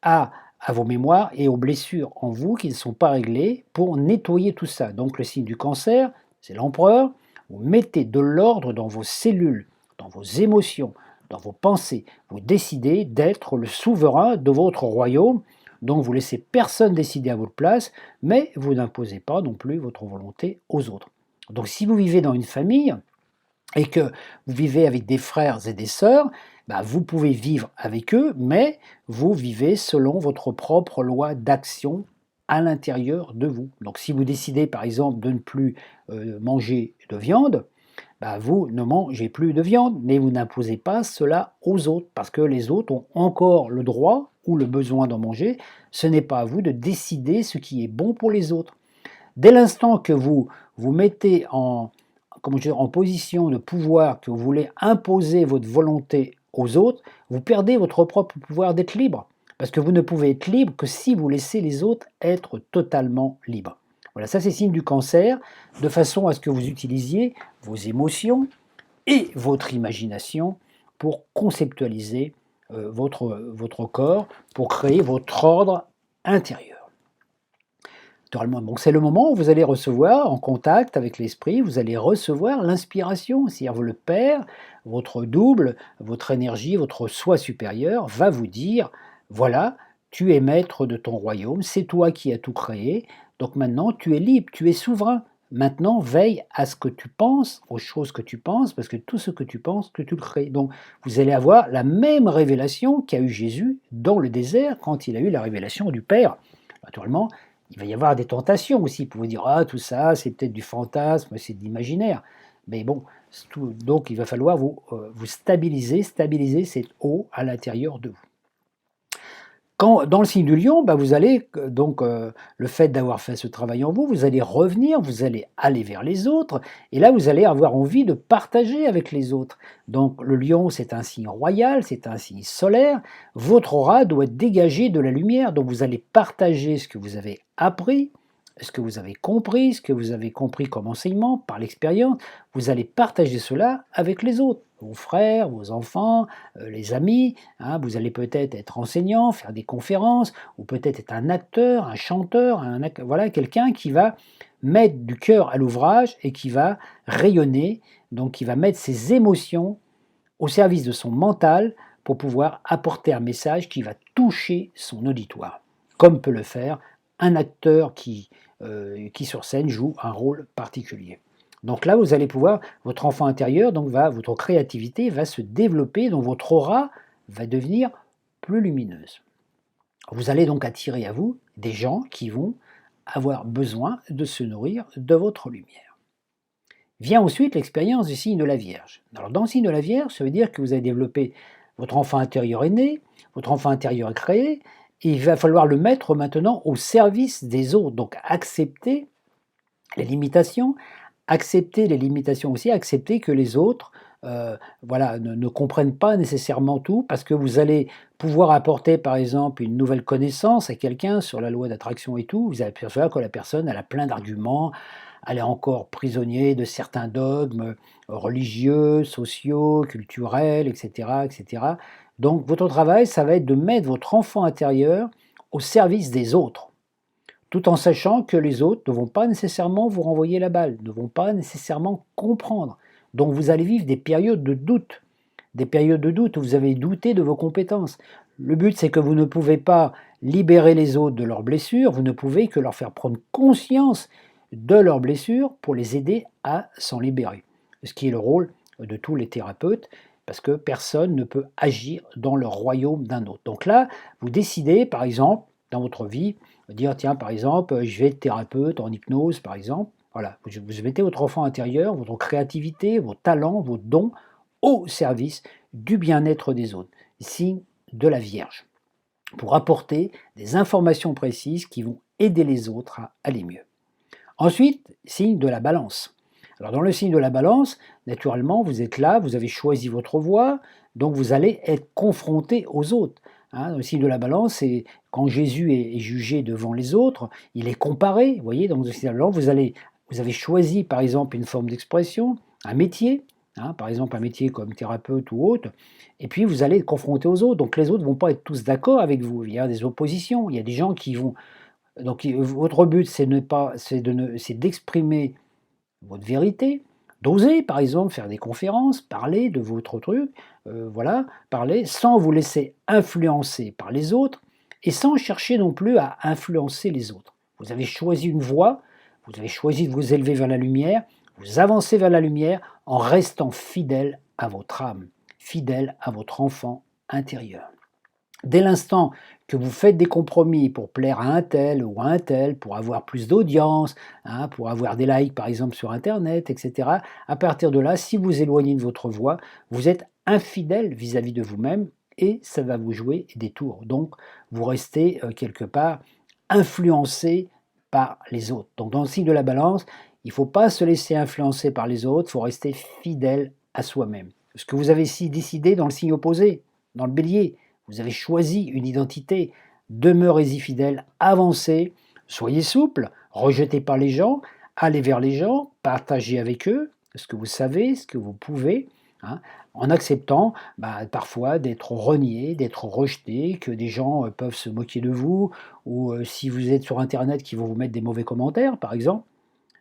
à vos mémoires et aux blessures en vous qui ne sont pas réglées pour nettoyer tout ça. Donc le signe du cancer, c'est l'empereur. Vous mettez de l'ordre dans vos cellules, dans vos émotions, dans vos pensées. Vous décidez d'être le souverain de votre royaume. Donc vous laissez personne décider à votre place, mais vous n'imposez pas non plus votre volonté aux autres. Donc si vous vivez dans une famille, et que vous vivez avec des frères et des sœurs, bah, vous pouvez vivre avec eux, mais vous vivez selon votre propre loi d'action à l'intérieur de vous. Donc si vous décidez par exemple de ne plus manger de viande, bah, vous ne mangez plus de viande, mais vous n'imposez pas cela aux autres, parce que les autres ont encore le droit ou le besoin d'en manger. Ce n'est pas à vous de décider ce qui est bon pour les autres. Dès l'instant que vous vous mettez en position de pouvoir, que vous voulez imposer votre volonté aux autres, vous perdez votre propre pouvoir d'être libre. Parce que vous ne pouvez être libre que si vous laissez les autres être totalement libres. Voilà, ça c'est signe du cancer, de façon à ce que vous utilisiez vos émotions et votre imagination pour conceptualiser votre corps, pour créer votre ordre intérieur. Naturellement, donc c'est le moment où vous allez recevoir, en contact avec l'esprit, vous allez recevoir l'inspiration, c'est-à-dire le Père, votre double, votre énergie, votre soi supérieur va vous dire, voilà, tu es maître de ton royaume, c'est toi qui as tout créé, donc maintenant tu es libre, tu es souverain. Maintenant, veille à ce que tu penses, aux choses que tu penses, parce que tout ce que tu penses, que tu le crées. Donc, vous allez avoir la même révélation qu'a eu Jésus dans le désert quand il a eu la révélation du Père. Naturellement, il va y avoir des tentations aussi pour vous dire ah tout ça c'est peut-être du fantasme, c'est de l'imaginaire. Mais bon, donc il va falloir vous stabiliser cette eau à l'intérieur de vous. Dans le signe du lion, bah, vous allez donc le fait d'avoir fait ce travail en vous, vous allez revenir, vous allez aller vers les autres, et là vous allez avoir envie de partager avec les autres. Donc le lion, c'est un signe royal, c'est un signe solaire. Votre aura doit dégager de la lumière, donc vous allez partager ce que vous avez appris, ce que vous avez compris, ce que vous avez compris comme enseignement par l'expérience. Vous allez partager cela avec les autres, vos frères, vos enfants, les amis. Hein, vous allez peut-être être enseignant, faire des conférences, ou peut-être être un acteur, un chanteur, voilà, quelqu'un qui va mettre du cœur à l'ouvrage et qui va rayonner, donc qui va mettre ses émotions au service de son mental pour pouvoir apporter un message qui va toucher son auditoire, comme peut le faire un acteur qui sur scène joue un rôle particulier. Donc là, vous allez pouvoir, votre enfant intérieur, donc votre créativité va se développer, donc votre aura va devenir plus lumineuse. Vous allez donc attirer à vous des gens qui vont avoir besoin de se nourrir de votre lumière. Vient ensuite l'expérience du signe de la Vierge. Alors dans le signe de la Vierge, ça veut dire que vous avez développé votre enfant intérieur est né, votre enfant intérieur est créé, et il va falloir le mettre maintenant au service des autres. Donc accepter les limitations, aussi, accepter que les autres ne comprennent pas nécessairement tout, parce que vous allez pouvoir apporter par exemple une nouvelle connaissance à quelqu'un sur la loi d'attraction et tout, vous allez percevoir que la personne elle a plein d'arguments, elle est encore prisonnier de certains dogmes religieux, sociaux, culturels, etc., etc. Donc votre travail, ça va être de mettre votre enfant intérieur au service des autres, tout en sachant que les autres ne vont pas nécessairement vous renvoyer la balle, ne vont pas nécessairement comprendre. Donc vous allez vivre des périodes de doute, où vous avez douté de vos compétences. Le but, c'est que vous ne pouvez pas libérer les autres de leurs blessures, vous ne pouvez que leur faire prendre conscience de leurs blessures pour les aider à s'en libérer. Ce qui est le rôle de tous les thérapeutes, parce que personne ne peut agir dans le royaume d'un autre. Donc là, vous décidez, par exemple, dans votre vie, dire, tiens, par exemple, je vais être thérapeute en hypnose, par exemple. Voilà, vous mettez votre enfant intérieur, votre créativité, vos talents, vos dons au service du bien-être des autres. Signe de la Vierge, pour apporter des informations précises qui vont aider les autres à aller mieux. Ensuite, signe de la balance. Alors dans le signe de la balance, naturellement, vous êtes là, vous avez choisi votre voie, donc vous allez être confronté aux autres. Hein. Dans le signe de la balance, c'est quand Jésus est jugé devant les autres, il est comparé. Vous voyez, dans le signe de la balance, vous avez choisi par exemple une forme d'expression, un métier, hein, par exemple un métier comme thérapeute ou autre, et puis vous allez être confronté aux autres. Donc les autres ne vont pas être tous d'accord avec vous. Il y a des oppositions, il y a des gens qui vont. Donc votre but, c'est d'exprimer votre vérité, d'oser par exemple faire des conférences, parler de votre truc, voilà, parler sans vous laisser influencer par les autres et sans chercher non plus à influencer les autres. Vous avez choisi une voie, vous avez choisi de vous élever vers la lumière, vous avancez vers la lumière en restant fidèle à votre âme, fidèle à votre enfant intérieur. Dès l'instant que vous faites des compromis pour plaire à un tel ou à un tel, pour avoir plus d'audience, hein, pour avoir des likes par exemple sur internet, etc., à partir de là, si vous éloignez de votre voie, vous êtes infidèle vis-à-vis de vous-même et ça va vous jouer des tours. Donc vous restez quelque part influencé par les autres. Donc dans le signe de la balance, il ne faut pas se laisser influencer par les autres, il faut rester fidèle à soi-même. Ce que vous avez si décidé dans le signe opposé, dans le bélier, vous avez choisi une identité, demeurez-y fidèle, avancez, soyez souple, rejetez pas les gens, allez vers les gens, partagez avec eux ce que vous savez, ce que vous pouvez, hein, en acceptant parfois d'être renié, d'être rejeté, que des gens peuvent se moquer de vous, ou si vous êtes sur Internet, qui vont vous mettre des mauvais commentaires, par exemple.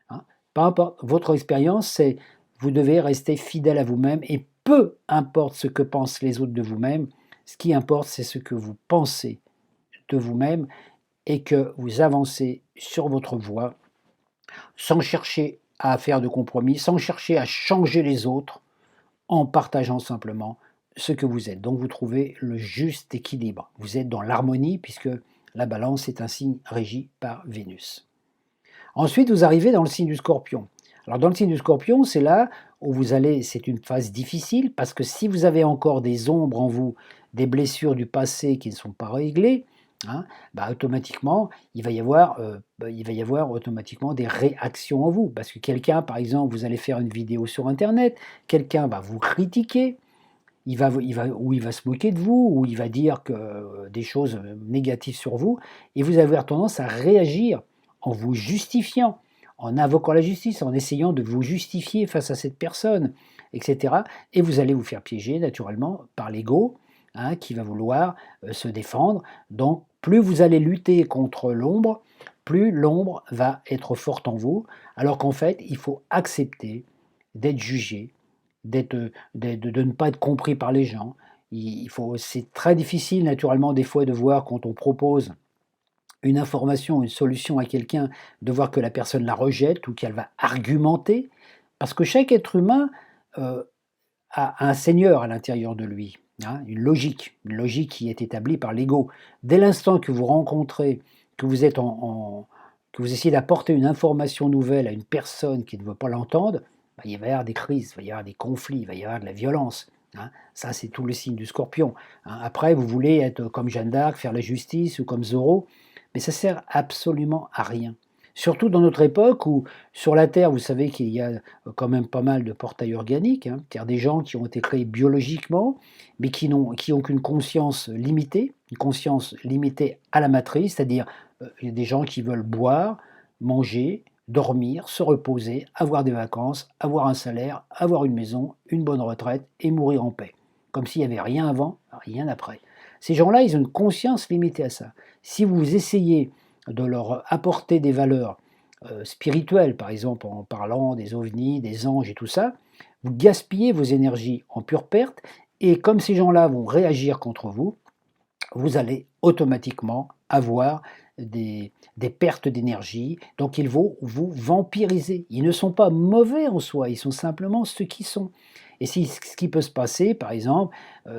Hein. Peu importe, votre expérience, c'est vous devez rester fidèle à vous-même et peu importe ce que pensent les autres de vous-même, ce qui importe, c'est ce que vous pensez de vous-même et que vous avancez sur votre voie sans chercher à faire de compromis, sans chercher à changer les autres, en partageant simplement ce que vous êtes. Donc vous trouvez le juste équilibre. Vous êtes dans l'harmonie puisque la balance est un signe régi par Vénus. Ensuite, vous arrivez dans le signe du Scorpion. Alors dans le signe du Scorpion, c'est là où vous allez, c'est une phase difficile parce que si vous avez encore des ombres en vous, des blessures du passé qui ne sont pas réglées, hein, automatiquement, il va y avoir automatiquement des réactions en vous. Parce que quelqu'un, par exemple, vous allez faire une vidéo sur Internet, quelqu'un va vous critiquer, ou il va se moquer de vous, ou il va dire des choses négatives sur vous, et vous allez avoir tendance à réagir en vous justifiant, en invoquant la justice, en essayant de vous justifier face à cette personne, etc. Et vous allez vous faire piéger naturellement par l'ego, hein, qui va vouloir se défendre. Donc plus vous allez lutter contre l'ombre, plus l'ombre va être forte en vous, alors qu'en fait, il faut accepter d'être jugé, de ne pas être compris par les gens. C'est très difficile naturellement des fois de voir quand on propose une information, une solution à quelqu'un, de voir que la personne la rejette ou qu'elle va argumenter, parce que chaque être humain a un seigneur à l'intérieur de lui, hein, une logique qui est établie par l'ego. Dès l'instant que vous rencontrez, que vous êtes que vous essayez d'apporter une information nouvelle à une personne qui ne veut pas l'entendre, il va y avoir des crises, il va y avoir des conflits, il va y avoir de la violence. Hein. Ça, c'est tout le signe du Scorpion. Hein. Après, vous voulez être comme Jeanne d'Arc, faire la justice, ou comme Zorro, mais ça sert absolument à rien. Surtout dans notre époque où, sur la Terre, vous savez qu'il y a quand même pas mal de portails organiques, hein, c'est-à-dire des gens qui ont été créés biologiquement, mais qui n'ont qu'une conscience limitée, une conscience limitée à la matrice, c'est-à-dire il y a des gens qui veulent boire, manger, dormir, se reposer, avoir des vacances, avoir un salaire, avoir une maison, une bonne retraite et mourir en paix. Comme s'il n'y avait rien avant, rien après. Ces gens-là, ils ont une conscience limitée à ça. Si vous essayez de leur apporter des valeurs spirituelles, par exemple en parlant des ovnis, des anges et tout ça, vous gaspillez vos énergies en pure perte, et comme ces gens-là vont réagir contre vous, vous allez automatiquement avoir des pertes d'énergie, donc ils vont vous vampiriser. Ils ne sont pas mauvais en soi, ils sont simplement ce qu'ils sont. Et ce qui peut se passer, par exemple,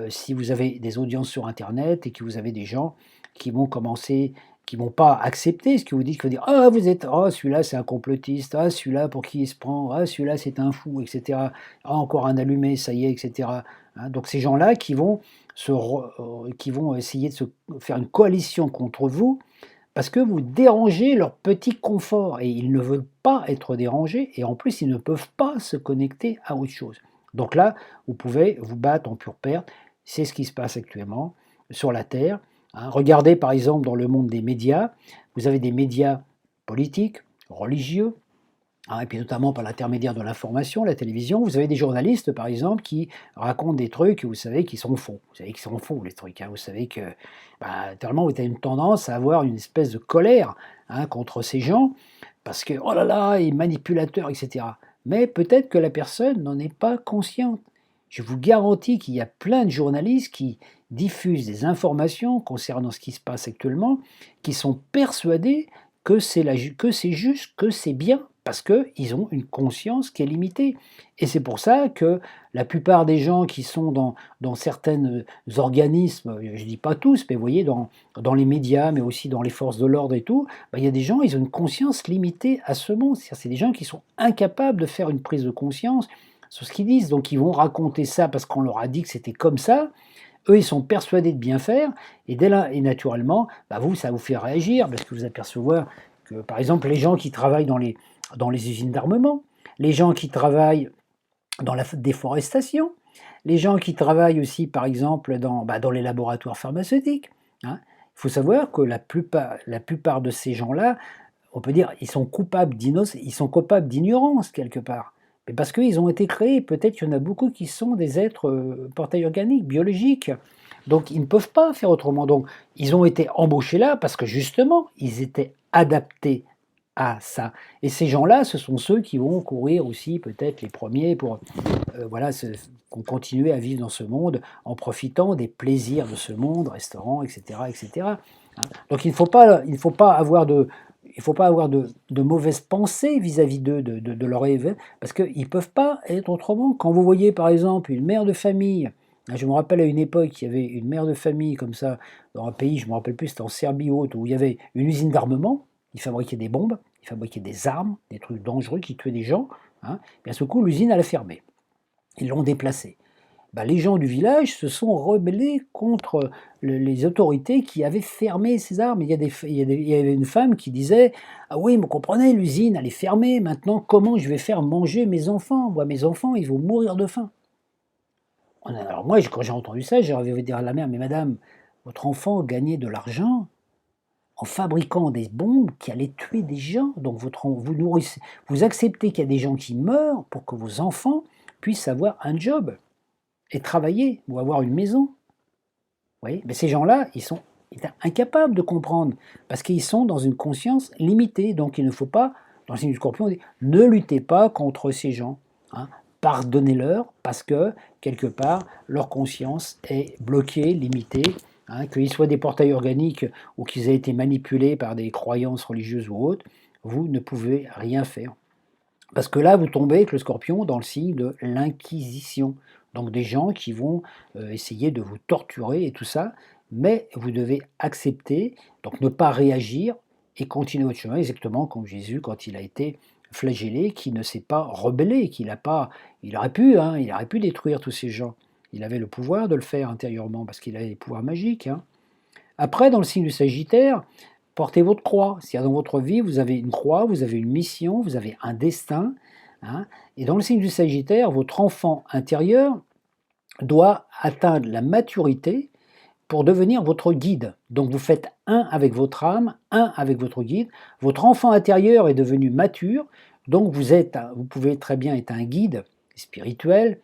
si vous avez des audiences sur Internet et que vous avez des gens qui vont commencer, qui vont pas accepter ce que vous dites, qui vont dire ah vous êtes ah celui-là c'est un complotiste, ah celui-là pour qui il se prend, ah celui-là c'est un fou, etc. Ah encore un allumé, ça y est, etc. Hein, donc ces gens-là qui vont essayer de se faire une coalition contre vous parce que vous dérangez leur petit confort et ils ne veulent pas être dérangés et en plus ils ne peuvent pas se connecter à autre chose. Donc là, vous pouvez vous battre en pure perte. C'est ce qui se passe actuellement sur la Terre. Hein. Regardez par exemple dans le monde des médias, vous avez des médias politiques, religieux, hein, et puis notamment par l'intermédiaire de l'information, la télévision, vous avez des journalistes, par exemple, qui racontent des trucs, vous savez, qui sont faux. Vous savez qu'ils sont faux, les trucs. Hein. Vous savez que, tellement vous avez une tendance à avoir une espèce de colère, hein, contre ces gens, parce que, oh là là, ils manipulateurs, etc. Mais peut-être que la personne n'en est pas consciente. Je vous garantis qu'il y a plein de journalistes qui diffusent des informations concernant ce qui se passe actuellement, qui sont persuadés que que c'est juste, que c'est bien, parce qu'ils ont une conscience qui est limitée. Et c'est pour ça que la plupart des gens qui sont dans certains organismes, je ne dis pas tous, mais vous voyez, dans les médias, mais aussi dans les forces de l'ordre et tout, il y a des gens, ils ont une conscience limitée à ce monde. C'est des gens qui sont incapables de faire une prise de conscience sur ce qu'ils disent. Donc ils vont raconter ça parce qu'on leur a dit que c'était comme ça. Eux, ils sont persuadés de bien faire, et dès là, et naturellement, vous, ça vous fait réagir, parce que vous apercevez que, par exemple, les gens qui travaillent dans les usines d'armement, les gens qui travaillent dans la déforestation, les gens qui travaillent aussi, par exemple, dans les laboratoires pharmaceutiques. Hein. Il faut savoir que la plupart de ces gens-là, on peut dire, ils sont coupables d'ignorance, quelque part. Mais parce qu'ils ont été créés, peut-être qu'il y en a beaucoup qui sont des êtres portails organiques, biologiques. Donc ils ne peuvent pas faire autrement. Donc ils ont été embauchés là parce que justement, ils étaient adaptés à ça. Et ces gens-là, ce sont ceux qui vont courir aussi peut-être les premiers pour continuer à vivre dans ce monde en profitant des plaisirs de ce monde, restaurants, etc. etc. Hein. Donc il ne faut pas avoir de mauvaises pensées vis-à-vis de leur événement, parce qu'ils ne peuvent pas être autrement. Quand vous voyez par exemple une mère de famille, je me rappelle à une époque, il y avait une mère de famille comme ça, dans un pays, je ne me rappelle plus, c'était en Serbie ou autre, où il y avait une usine d'armement, ils fabriquaient des bombes, ils fabriquaient des armes, des trucs dangereux qui tuaient des gens, hein. Et à ce coup, l'usine, elle a fermé. Ils l'ont déplacée. Les gens du village se sont rebellés contre les autorités qui avaient fermé ces armes. Il y avait une femme qui disait « Ah oui, vous comprenez, l'usine, elle est fermée, maintenant comment je vais faire manger mes enfants? Moi, mes enfants, ils vont mourir de faim. » Alors moi, quand j'ai entendu ça, j'ai envie de dire à la mère « Mais madame, votre enfant gagnait de l'argent en fabriquant des bombes qui allaient tuer des gens. Donc vous acceptez qu'il y a des gens qui meurent pour que vos enfants puissent avoir un job et travailler ou avoir une maison. Vous voyez? Mais ces gens-là, ils sont incapables de comprendre parce qu'ils sont dans une conscience limitée. Donc il ne faut pas, dans le signe du Scorpion, on dit ne luttez pas contre ces gens. Hein. Pardonnez-leur parce que quelque part leur conscience est bloquée, limitée. Hein, qu'ils soient des portails organiques ou qu'ils aient été manipulés par des croyances religieuses ou autres, vous ne pouvez rien faire. Parce que là, vous tombez avec le Scorpion dans le signe de l'inquisition. Donc des gens qui vont essayer de vous torturer et tout ça, mais vous devez accepter, donc ne pas réagir et continuer votre chemin, exactement comme Jésus quand il a été flagellé, qui ne s'est pas rebellé, il aurait pu détruire tous ces gens. Il avait le pouvoir de le faire intérieurement parce qu'il avait des pouvoirs magiques. Hein. Après, dans le signe du Sagittaire, portez votre croix. C'est-à-dire dans votre vie, vous avez une croix, vous avez une mission, vous avez un destin. Hein. Et dans le signe du Sagittaire, votre enfant intérieur doit atteindre la maturité pour devenir votre guide. Donc vous faites un avec votre âme, un avec votre guide. Votre enfant intérieur est devenu mature, donc vous pouvez très bien être un guide spirituel,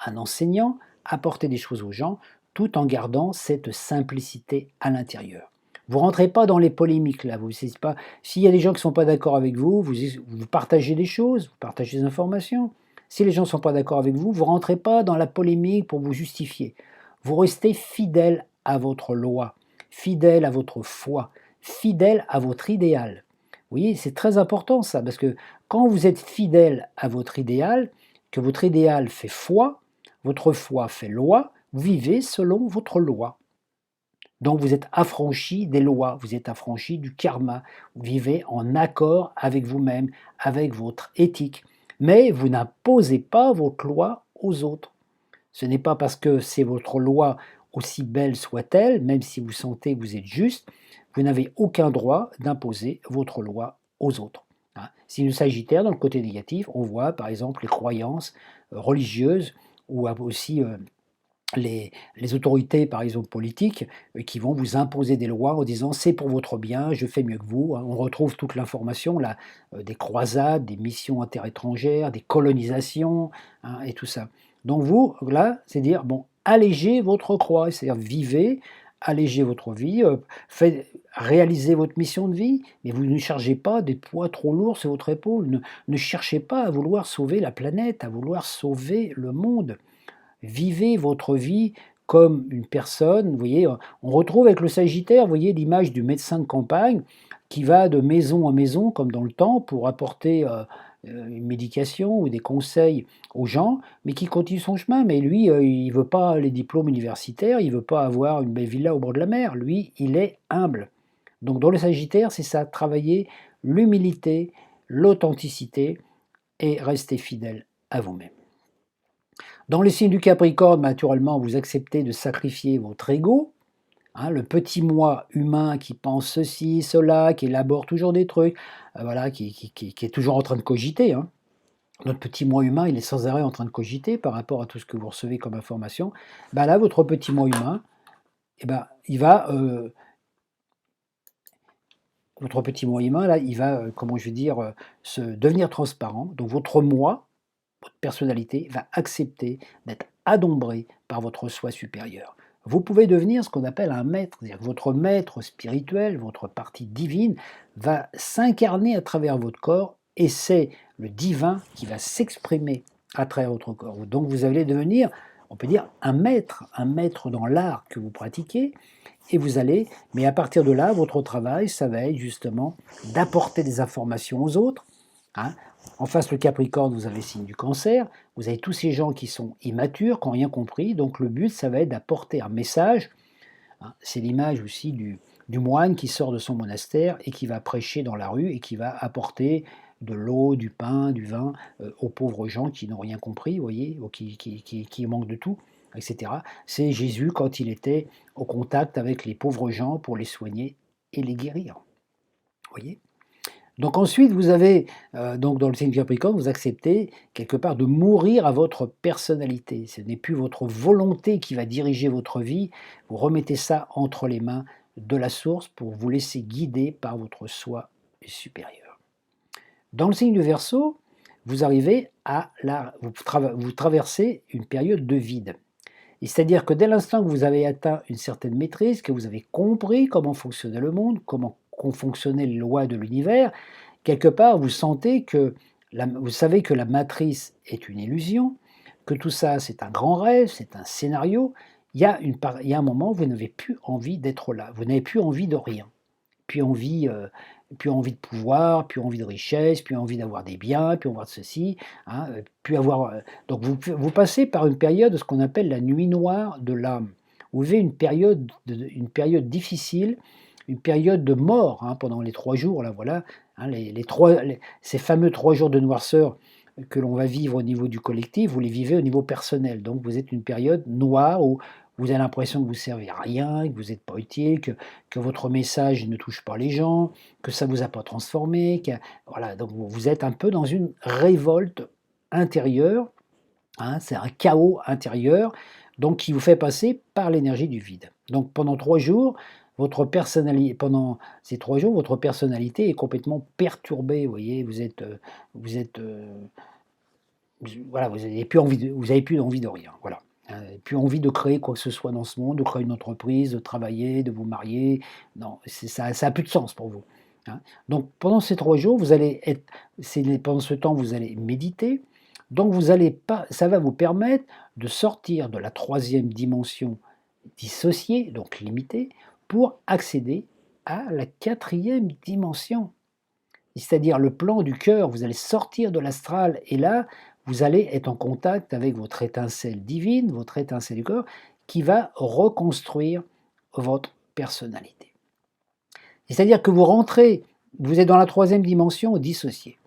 un enseignant, apporter des choses aux gens, tout en gardant cette simplicité à l'intérieur. Vous ne rentrez pas dans les polémiques là, pas. S'il y a des gens qui ne sont pas d'accord avec vous, vous partagez des choses, vous partagez des informations. Si les gens ne sont pas d'accord avec vous, vous ne rentrez pas dans la polémique pour vous justifier. Vous restez fidèle à votre loi, fidèle à votre foi, fidèle à votre idéal. Vous voyez, c'est très important ça, parce que quand vous êtes fidèle à votre idéal, que votre idéal fait foi, votre foi fait loi, vous vivez selon votre loi. Donc vous êtes affranchi des lois, vous êtes affranchi du karma, vous vivez en accord avec vous-même, avec votre éthique. Mais vous n'imposez pas votre loi aux autres. Ce n'est pas parce que c'est votre loi, aussi belle soit-elle, même si vous sentez que vous êtes juste, vous n'avez aucun droit d'imposer votre loi aux autres. Hein. Signe du Sagittaire, dans le côté négatif, on voit par exemple les croyances religieuses ou aussi les autorités, par exemple politiques, qui vont vous imposer des lois en disant c'est pour votre bien, je fais mieux que vous. Hein. On retrouve toute l'information là, des croisades, des missions interétrangères, des colonisations, hein, et tout ça. Donc vous, là, c'est dire, bon, allégez votre croix, c'est-à-dire vivez, allégez votre vie, réalisez votre mission de vie, mais vous ne chargez pas des poids trop lourds sur votre épaule. Ne cherchez pas à vouloir sauver la planète, à vouloir sauver le monde. Vivez votre vie comme une personne, vous voyez, on retrouve avec le Sagittaire, vous voyez l'image du médecin de campagne qui va de maison en maison, comme dans le temps, pour apporter une médication ou des conseils aux gens, mais qui continue son chemin. Mais lui, il ne veut pas les diplômes universitaires, il ne veut pas avoir une belle villa au bord de la mer. Lui, il est humble. Donc dans le Sagittaire, c'est ça, travailler l'humilité, l'authenticité et rester fidèle à vous-même. Dans les signes du Capricorne, naturellement, vous acceptez de sacrifier votre ego, hein, le petit moi humain qui pense ceci, cela, qui élabore toujours des trucs, voilà, qui est toujours en train de cogiter. Hein. Notre petit moi humain, il est sans arrêt en train de cogiter par rapport à tout ce que vous recevez comme information. Ben là, votre petit moi humain, eh ben, il va... votre petit moi humain, là, il va, comment je vais dire, se devenir transparent. Donc votre moi, votre personnalité va accepter d'être adombrée par votre soi supérieur. Vous pouvez devenir ce qu'on appelle un maître, c'est-à-dire que votre maître spirituel, votre partie divine, va s'incarner à travers votre corps et c'est le divin qui va s'exprimer à travers votre corps. Donc vous allez devenir, on peut dire, un maître dans l'art que vous pratiquez et vous allez, mais à partir de là, votre travail, ça va être justement d'apporter des informations aux autres. Hein. En face, le Capricorne, vous avez le signe du Cancer, vous avez tous ces gens qui sont immatures, qui n'ont rien compris, donc le but, ça va être d'apporter un message. Hein. C'est l'image aussi du moine qui sort de son monastère et qui va prêcher dans la rue et qui va apporter de l'eau, du pain, du vin aux pauvres gens qui n'ont rien compris, vous voyez, ou qui manquent de tout, etc. C'est Jésus quand il était au contact avec les pauvres gens pour les soigner et les guérir. Vous voyez ? Donc ensuite, vous avez, donc dans le signe Capricorne, vous acceptez quelque part de mourir à votre personnalité. Ce n'est plus votre volonté qui va diriger votre vie. Vous remettez ça entre les mains de la source pour vous laisser guider par votre soi supérieur. Dans le signe du Verseau, vous arrivez à vous traversez une période de vide. C'est-à-dire que dès l'instant que vous avez atteint une certaine maîtrise, que vous avez compris comment fonctionnait le monde, comment fonctionnaient les lois de l'univers, quelque part vous sentez que, vous savez que la matrice est une illusion, que tout ça c'est un grand rêve, c'est un scénario. Il y a un moment où vous n'avez plus envie d'être là, vous n'avez plus envie de rien, plus envie de pouvoir, plus envie de richesse, plus envie d'avoir des biens, plus envie de ceci, hein, plus avoir. Donc vous passez par une période de ce qu'on appelle la nuit noire de l'âme. Vous vivez une période difficile, une période de mort hein, pendant les 3 jours. Là, voilà, hein, ces fameux 3 jours de noirceur que l'on va vivre au niveau du collectif, vous les vivez au niveau personnel. Donc vous êtes une période noire où vous avez l'impression que vous ne servez à rien, que vous n'êtes pas utile, que votre message ne touche pas les gens, que ça ne vous a pas transformé. Voilà, donc vous êtes un peu dans une révolte intérieure, hein, c'est un chaos intérieur, donc qui vous fait passer par l'énergie du vide. Donc pendant 3 jours, pendant ces 3 jours, votre personnalité est complètement perturbée. Vous voyez, voilà, vous n'avez plus envie de rien. Voilà. Plus envie de créer quoi que ce soit dans ce monde, de créer une entreprise, de travailler, de vous marier. Non, ça n'a plus de sens pour vous. Hein. Donc pendant ces 3 jours, pendant ce temps, vous allez méditer. Donc ça va vous permettre de sortir de la 3e dimension dissociée, donc limitée, pour accéder à la 4e dimension. C'est-à-dire le plan du cœur, vous allez sortir de l'astral et là, vous allez être en contact avec votre étincelle divine, votre étincelle du corps, qui va reconstruire votre personnalité. C'est-à-dire que vous êtes dans la 3e dimension dissociée.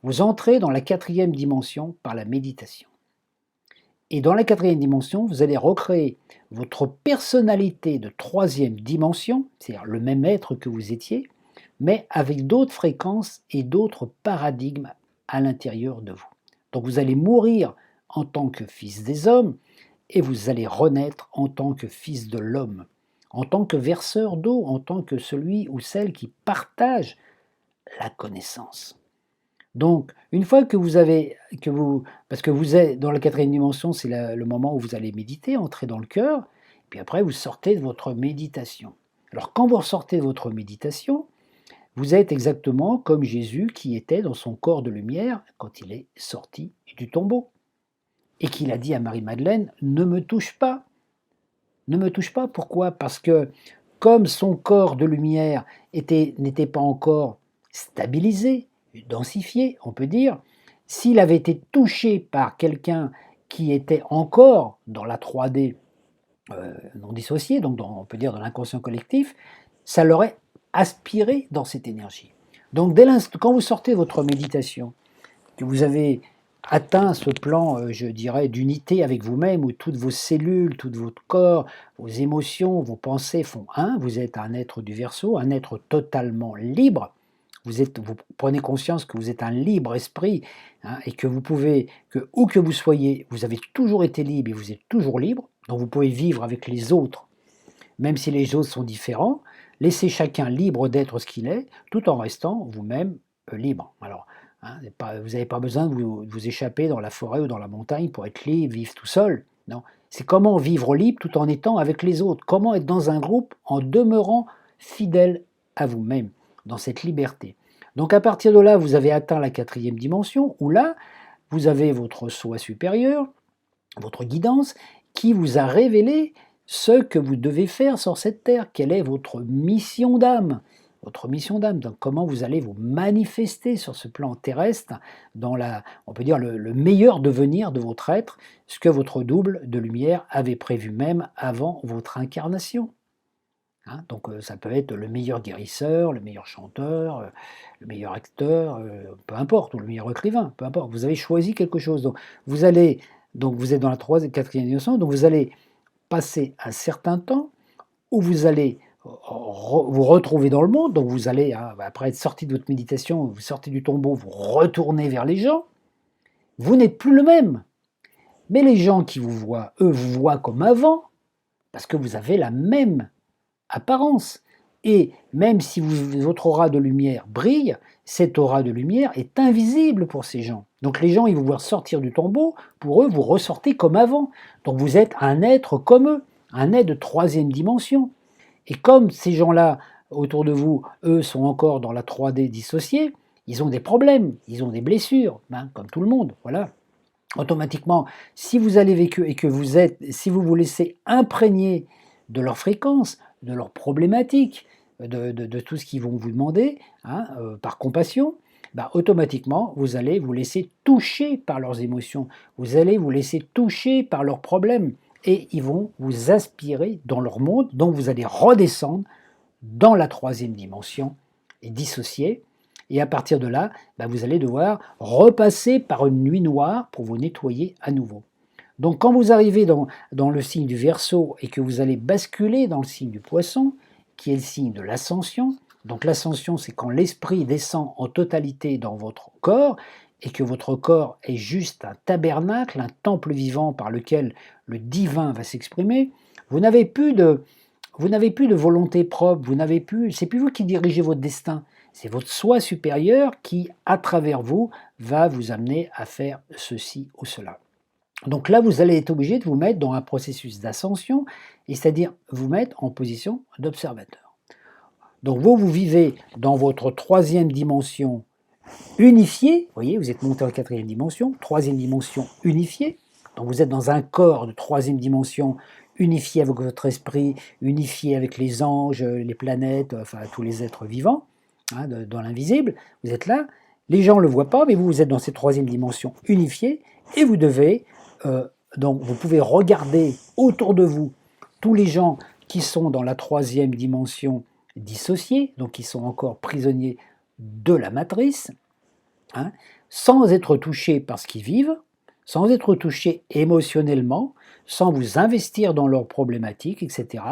Vous entrez dans la 4e dimension par la méditation. Et dans la quatrième dimension, vous allez recréer votre personnalité de troisième dimension, c'est-à-dire le même être que vous étiez, mais avec d'autres fréquences et d'autres paradigmes à l'intérieur de vous. Donc vous allez mourir en tant que fils des hommes et vous allez renaître en tant que fils de l'homme, en tant que verseur d'eau, en tant que celui ou celle qui partage la connaissance. Donc, une fois que vous avez, parce que vous êtes dans la quatrième dimension, c'est le moment où vous allez méditer, entrer dans le cœur, puis après vous sortez de votre méditation. Alors, quand vous ressortez de votre méditation, vous êtes exactement comme Jésus qui était dans son corps de lumière quand il est sorti du tombeau et qu'il a dit à Marie-Madeleine, ne me touche pas. Ne me touche pas, pourquoi? Parce que comme son corps de lumière n'était pas encore stabilisé, densifié, on peut dire, s'il avait été touché par quelqu'un qui était encore dans la 3D non dissociée, donc on peut dire dans l'inconscient collectif, ça l'aurait aspiré dans cette énergie. Donc dès l'instant, quand vous sortez de votre méditation, que vous avez atteint ce plan, je dirais, d'unité avec vous-même, où toutes vos cellules, tout votre corps, vos émotions, vos pensées font un, vous êtes un être du Verseau, un être totalement libre, vous prenez conscience que vous êtes un libre esprit, hein, et que vous pouvez, où que vous soyez, vous avez toujours été libre et vous êtes toujours libre, donc vous pouvez vivre avec les autres, même si les autres sont différents, laissez chacun libre d'être ce qu'il est, tout en restant vous-même libre. Alors, hein, vous n'avez pas besoin de vous échapper dans la forêt ou dans la montagne pour être libre, vivre tout seul. Non, c'est comment vivre libre tout en étant avec les autres, comment être dans un groupe en demeurant fidèle à vous-même, dans cette liberté. Donc à partir de là, vous avez atteint la quatrième dimension, où là, vous avez votre soi supérieur, votre guidance, qui vous a révélé ce que vous devez faire sur cette terre, quelle est votre mission d'âme. Votre mission d'âme, donc comment vous allez vous manifester sur ce plan terrestre dans on peut dire le meilleur devenir de votre être, ce que votre double de lumière avait prévu même avant votre incarnation. Hein, donc ça peut être le meilleur guérisseur, le meilleur chanteur, le meilleur acteur, peu importe, ou le meilleur écrivain, peu importe. Vous avez choisi quelque chose. Donc vous êtes dans la troisième, quatrième dimension, donc vous allez passer un certain temps où vous allez vous retrouver dans le monde, donc vous allez, hein, après être sorti de votre méditation, vous sortez du tombeau, vous retournez vers les gens, vous n'êtes plus le même. Mais les gens qui vous voient, eux, vous voient comme avant, parce que vous avez la même apparence. Et même si votre aura de lumière brille, cette aura de lumière est invisible pour ces gens. Donc les gens, ils vous voient sortir du tombeau, pour eux, vous ressortez comme avant. Donc vous êtes un être comme eux, un être de troisième dimension. Et comme ces gens-là, autour de vous, eux, sont encore dans la 3D dissociée, ils ont des problèmes, ils ont des blessures, hein, comme tout le monde, voilà. Automatiquement, si vous allez avec eux et que si vous vous laissez imprégner de leur fréquence, de leurs problématiques, de tout ce qu'ils vont vous demander, hein, par compassion, bah, automatiquement, vous allez vous laisser toucher par leurs émotions, vous allez vous laisser toucher par leurs problèmes, et ils vont vous aspirer dans leur monde, donc vous allez redescendre dans la troisième dimension et dissocier. Et à partir de là, bah, vous allez devoir repasser par une nuit noire pour vous nettoyer à nouveau. Donc quand vous arrivez dans le signe du Verseau et que vous allez basculer dans le signe du Poisson, qui est le signe de l'ascension, donc l'ascension c'est quand l'esprit descend en totalité dans votre corps et que votre corps est juste un tabernacle, un temple vivant par lequel le divin va s'exprimer, vous n'avez plus de volonté propre, c'est plus vous qui dirigez votre destin, c'est votre soi supérieur qui, à travers vous, va vous amener à faire ceci ou cela. Donc là, vous allez être obligé de vous mettre dans un processus d'ascension, et c'est-à-dire vous mettre en position d'observateur. Donc vous vivez dans votre troisième dimension unifiée, vous voyez, vous êtes monté en quatrième dimension, troisième dimension unifiée, donc vous êtes dans un corps de troisième dimension unifié avec votre esprit, unifié avec les anges, les planètes, enfin tous les êtres vivants, hein, dans l'invisible, vous êtes là, les gens ne le voient pas, mais vous êtes dans cette troisième dimension unifiée, et vous devez, donc vous pouvez regarder autour de vous tous les gens qui sont dans la troisième dimension dissociée, donc qui sont encore prisonniers de la matrice, hein, sans être touchés par ce qu'ils vivent, sans être touché émotionnellement, sans vous investir dans leurs problématiques, etc.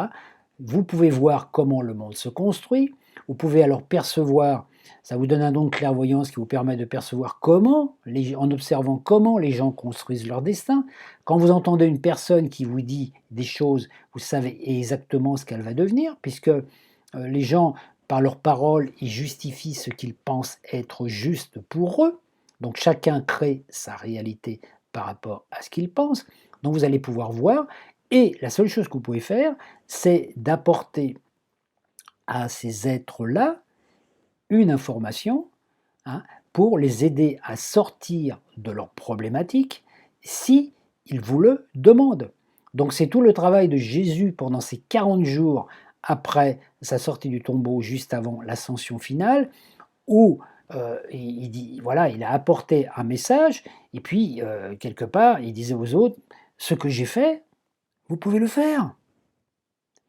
Vous pouvez voir comment le monde se construit, vous pouvez alors percevoir, ça vous donne un don de clairvoyance qui vous permet de percevoir en observant comment les gens construisent leur destin. Quand vous entendez une personne qui vous dit des choses, vous savez exactement ce qu'elle va devenir, puisque les gens, par leurs paroles, ils justifient ce qu'ils pensent être juste pour eux. Donc chacun crée sa réalité par rapport à ce qu'il pense. Donc vous allez pouvoir voir, et la seule chose que vous pouvez faire, c'est d'apporter à ces êtres-là une information, hein, pour les aider à sortir de leurs problématiques si ils vous le demandent. Donc c'est tout le travail de Jésus pendant ces 40 jours après sa sortie du tombeau, juste avant l'ascension finale, où il dit, voilà, il a apporté un message, et puis quelque part, il disait aux autres, ce que j'ai fait, vous pouvez le faire.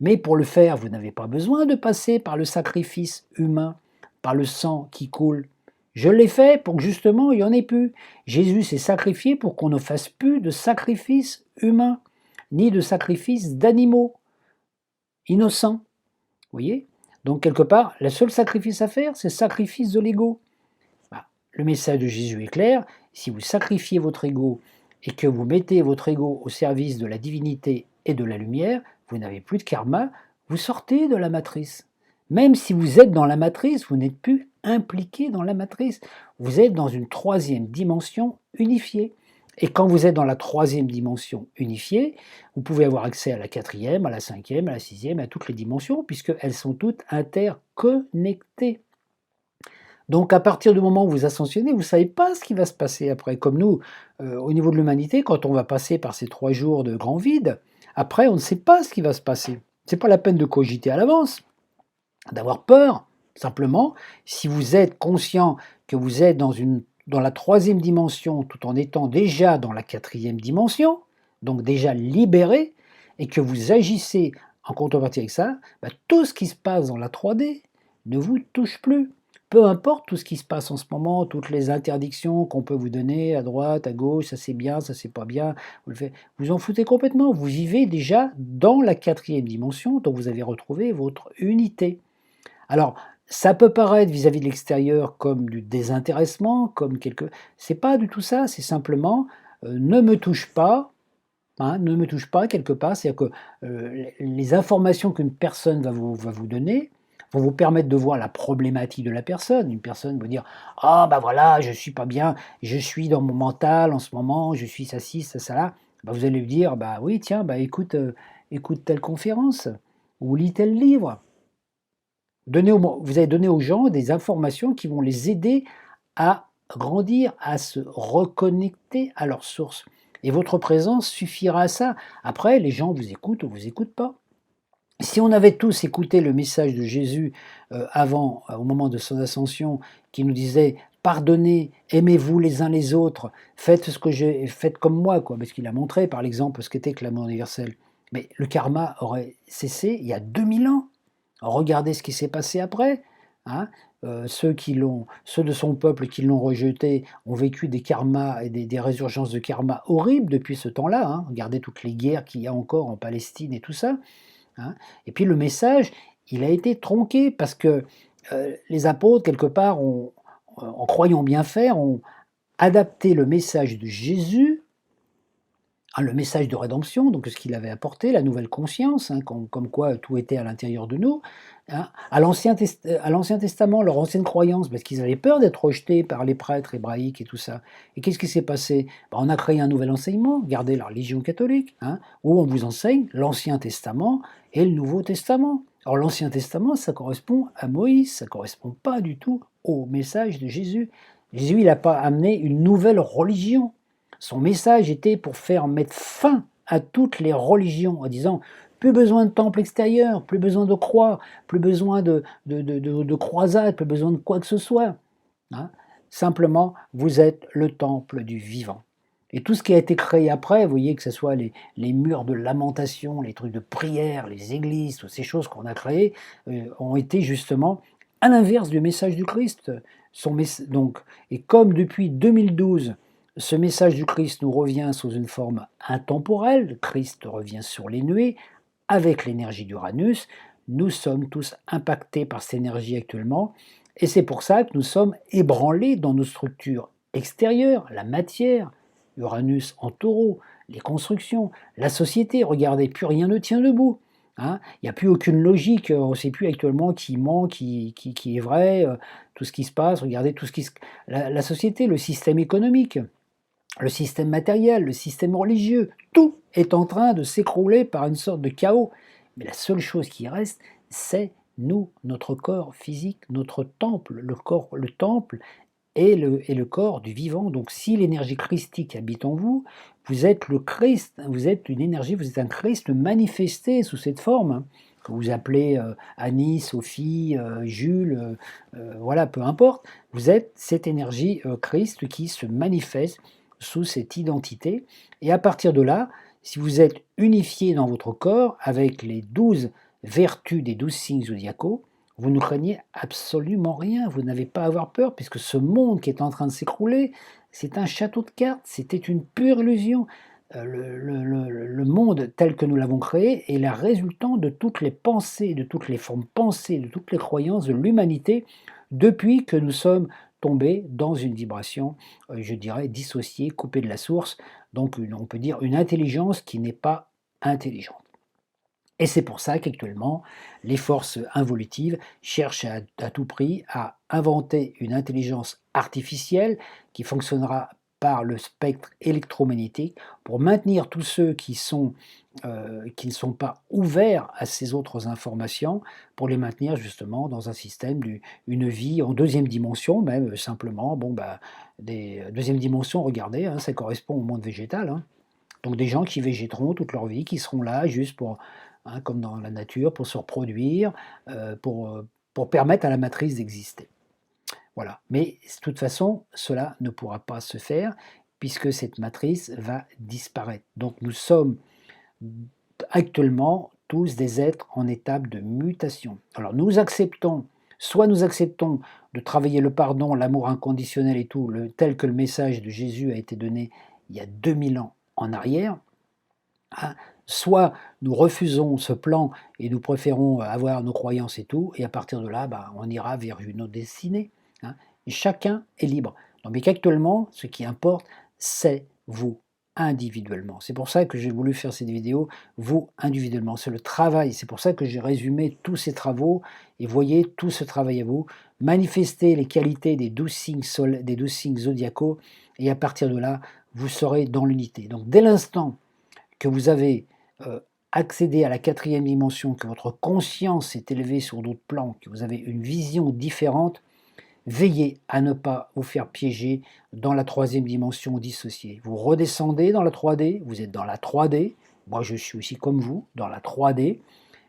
Mais pour le faire, vous n'avez pas besoin de passer par le sacrifice humain, par le sang qui coule. Je l'ai fait pour que justement il n'y en ait plus. Jésus s'est sacrifié pour qu'on ne fasse plus de sacrifice humain, ni de sacrifice d'animaux innocents. Vous voyez? Donc quelque part, le seul sacrifice à faire, c'est le sacrifice de l'ego. Le message de Jésus est clair, si vous sacrifiez votre ego et que vous mettez votre ego au service de la divinité et de la lumière, vous n'avez plus de karma, vous sortez de la matrice. Même si vous êtes dans la matrice, vous n'êtes plus impliqué dans la matrice. Vous êtes dans une troisième dimension unifiée. Et quand vous êtes dans la troisième dimension unifiée, vous pouvez avoir accès à la quatrième, à la cinquième, à la sixième, à toutes les dimensions, puisqu'elles sont toutes interconnectées. Donc à partir du moment où vous ascensionnez, vous ne savez pas ce qui va se passer après. Comme nous, au niveau de l'humanité, quand on va passer par ces 3 jours de grand vide, après on ne sait pas ce qui va se passer. Ce n'est pas la peine de cogiter à l'avance, d'avoir peur. Simplement, si vous êtes conscient que vous êtes dans la troisième dimension tout en étant déjà dans la quatrième dimension, donc déjà libéré, et que vous agissez en contrepartie avec ça, tout ce qui se passe dans la 3D ne vous touche plus. Peu importe tout ce qui se passe en ce moment, toutes les interdictions qu'on peut vous donner à droite, à gauche, ça c'est bien, ça c'est pas bien, vous en foutez complètement. Vous vivez déjà dans la quatrième dimension, donc vous avez retrouvé votre unité. Alors, ça peut paraître vis-à-vis de l'extérieur comme du désintéressement, comme quelque... C'est pas du tout ça, c'est simplement ne me touche pas, hein, ne me touche pas quelque part, c'est-à-dire que les informations qu'une personne va vous donner vont vous permettre de voir la problématique de la personne. Une personne va dire ah bah voilà, je suis pas bien, je suis dans mon mental en ce moment, je suis ça ci, ça là. Bah, vous allez lui dire bah oui tiens bah écoute telle conférence ou lis tel livre. Vous allez donner aux gens des informations qui vont les aider à grandir, à se reconnecter à leur source. Et votre présence suffira à ça. Après, les gens vous écoutent ou vous écoutent pas. Si on avait tous écouté le message de Jésus avant, au moment de son ascension, qui nous disait pardonnez, aimez-vous les uns les autres, faites comme moi, quoi, parce qu'il a montré par l'exemple ce qu'était que l'amour universel. Mais le karma aurait cessé il y a 2000 ans. Regardez ce qui s'est passé après. Hein. Ceux de son peuple qui l'ont rejeté ont vécu des karmas et des résurgences de karma horribles depuis ce temps-là. Hein. Regardez toutes les guerres qu'il y a encore en Palestine et tout ça. Hein. Et puis le message, il a été tronqué parce que les apôtres, quelque part, en croyant bien faire, ont adapté le message de Jésus, hein, le message de rédemption, donc ce qu'il avait apporté, la nouvelle conscience, hein, comme quoi tout était à l'intérieur de nous, hein, à l'Ancien Testament, leur ancienne croyance, parce qu'ils avaient peur d'être rejetés par les prêtres hébraïques et tout ça. Et qu'est-ce qui s'est passé? On a créé un nouvel enseignement, regardez la religion catholique, hein, où on vous enseigne l'Ancien Testament et le Nouveau Testament. Alors l'Ancien Testament, ça correspond à Moïse, ça ne correspond pas du tout au message de Jésus. Jésus, il n'a pas amené une nouvelle religion. Son message était pour faire mettre fin à toutes les religions, en disant plus besoin de temple extérieur, plus besoin de croix, plus besoin de croisades, plus besoin de quoi que ce soit. Hein. Simplement, vous êtes le temple du vivant. Et tout ce qui a été créé après, vous voyez que ce soit les murs de lamentation, les trucs de prière, les églises, toutes ces choses qu'on a créées, ont été justement à l'inverse du message du Christ. Donc, et comme depuis 2012, Ce message du Christ nous revient sous une forme intemporelle. Christ revient sur les nuées avec l'énergie d'Uranus. Nous sommes tous impactés par cette énergie actuellement. Et c'est pour ça que nous sommes ébranlés dans nos structures extérieures, la matière, Uranus en taureau, les constructions, la société. Regardez, plus rien ne tient debout. Hein. Il n'y a plus aucune logique, on ne sait plus actuellement qui ment, qui est vrai, tout ce qui se passe, regardez tout ce qui se... La société, le système économique, le système matériel, le système religieux, tout est en train de s'écrouler par une sorte de chaos. Mais la seule chose qui reste, c'est nous, notre corps physique, notre temple, le temple et le corps du vivant. Donc si l'énergie christique habite en vous, vous êtes le Christ, vous êtes une énergie, vous êtes un Christ manifesté sous cette forme, hein, que vous appelez Annie, Sophie, Jules, voilà, peu importe. Vous êtes cette énergie Christ qui se manifeste sous cette identité. Et à partir de là, si vous êtes unifié dans votre corps avec les 12 vertus des 12 signes zodiacaux, vous ne craignez absolument rien, vous n'avez pas à avoir peur, puisque ce monde qui est en train de s'écrouler, c'est un château de cartes, c'était une pure illusion. Le monde tel que nous l'avons créé est la résultante de toutes les pensées, de toutes les formes pensées, de toutes les croyances de l'humanité, depuis que nous sommes tombés dans une vibration, je dirais, dissociée, coupée de la source, donc on peut dire une intelligence qui n'est pas intelligente. Et c'est pour ça qu'actuellement, les forces involutives cherchent à tout prix à inventer une intelligence artificielle qui fonctionnera par le spectre électromagnétique pour maintenir tous ceux qui ne sont pas ouverts à ces autres informations, pour les maintenir justement dans un système, une vie en deuxième dimension, même simplement, deuxième dimension, regardez, hein, ça correspond au monde végétal, hein. Donc des gens qui végéteront toute leur vie, qui seront là juste pour, hein, comme dans la nature, pour se reproduire, pour permettre à la matrice d'exister. Voilà. Mais de toute façon, cela ne pourra pas se faire puisque cette matrice va disparaître. Donc nous sommes actuellement tous des êtres en étape de mutation. Alors nous acceptons, soit nous acceptons de travailler le pardon, l'amour inconditionnel et tout, tel que le message de Jésus a été donné il y a 2000 ans en arrière, hein, soit nous refusons ce plan et nous préférons avoir nos croyances et tout, et à partir de là, on ira vers une autre destinée. Hein. Et chacun est libre. Donc, mais qu'actuellement, ce qui importe, c'est vous individuellement. C'est pour ça que j'ai voulu faire cette vidéo, vous individuellement. C'est le travail. C'est pour ça que j'ai résumé tous ces travaux. Et voyez tout ce travail à vous. Manifestez les qualités des 12 signes zodiacaux. Et à partir de là, vous serez dans l'unité. Donc dès l'instant que vous avez accédé à la 4e dimension, que votre conscience est élevée sur d'autres plans, que vous avez une vision différente, veillez à ne pas vous faire piéger dans la 3e dimension dissociée. Vous redescendez dans la 3D, vous êtes dans la 3D, moi je suis aussi comme vous, dans la 3D,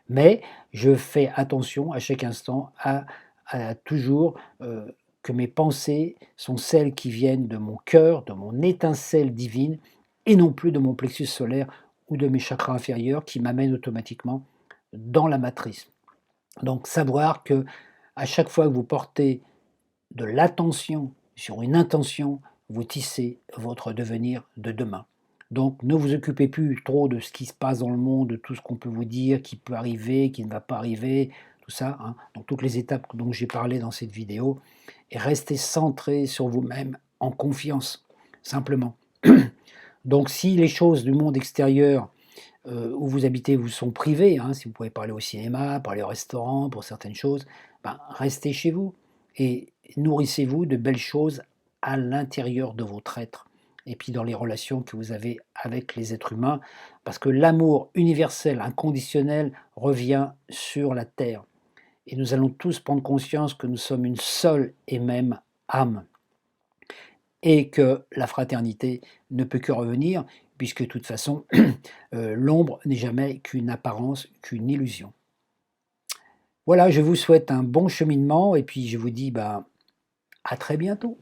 mais je fais attention à chaque instant à toujours que mes pensées sont celles qui viennent de mon cœur, de mon étincelle divine, et non plus de mon plexus solaire ou de mes chakras inférieurs qui m'amènent automatiquement dans la matrice. Donc savoir que à chaque fois que vous portez de l'attention sur une intention, vous tissez votre devenir de demain. Donc ne vous occupez plus trop de ce qui se passe dans le monde, de tout ce qu'on peut vous dire, qui peut arriver, qui ne va pas arriver, tout ça, hein, donc toutes les étapes dont j'ai parlé dans cette vidéo, et restez centré sur vous-même en confiance, simplement. Donc si les choses du monde extérieur où vous habitez vous sont privées, hein, si vous pouvez parler au cinéma, parler au restaurant, pour certaines choses, restez chez vous et nourrissez-vous de belles choses à l'intérieur de votre être et puis dans les relations que vous avez avec les êtres humains, parce que l'amour universel, inconditionnel, revient sur la terre. Et nous allons tous prendre conscience que nous sommes une seule et même âme. Et que la fraternité ne peut que revenir, puisque de toute façon, l'ombre n'est jamais qu'une apparence, qu'une illusion. Voilà, je vous souhaite un bon cheminement, et puis je vous dis à très bientôt.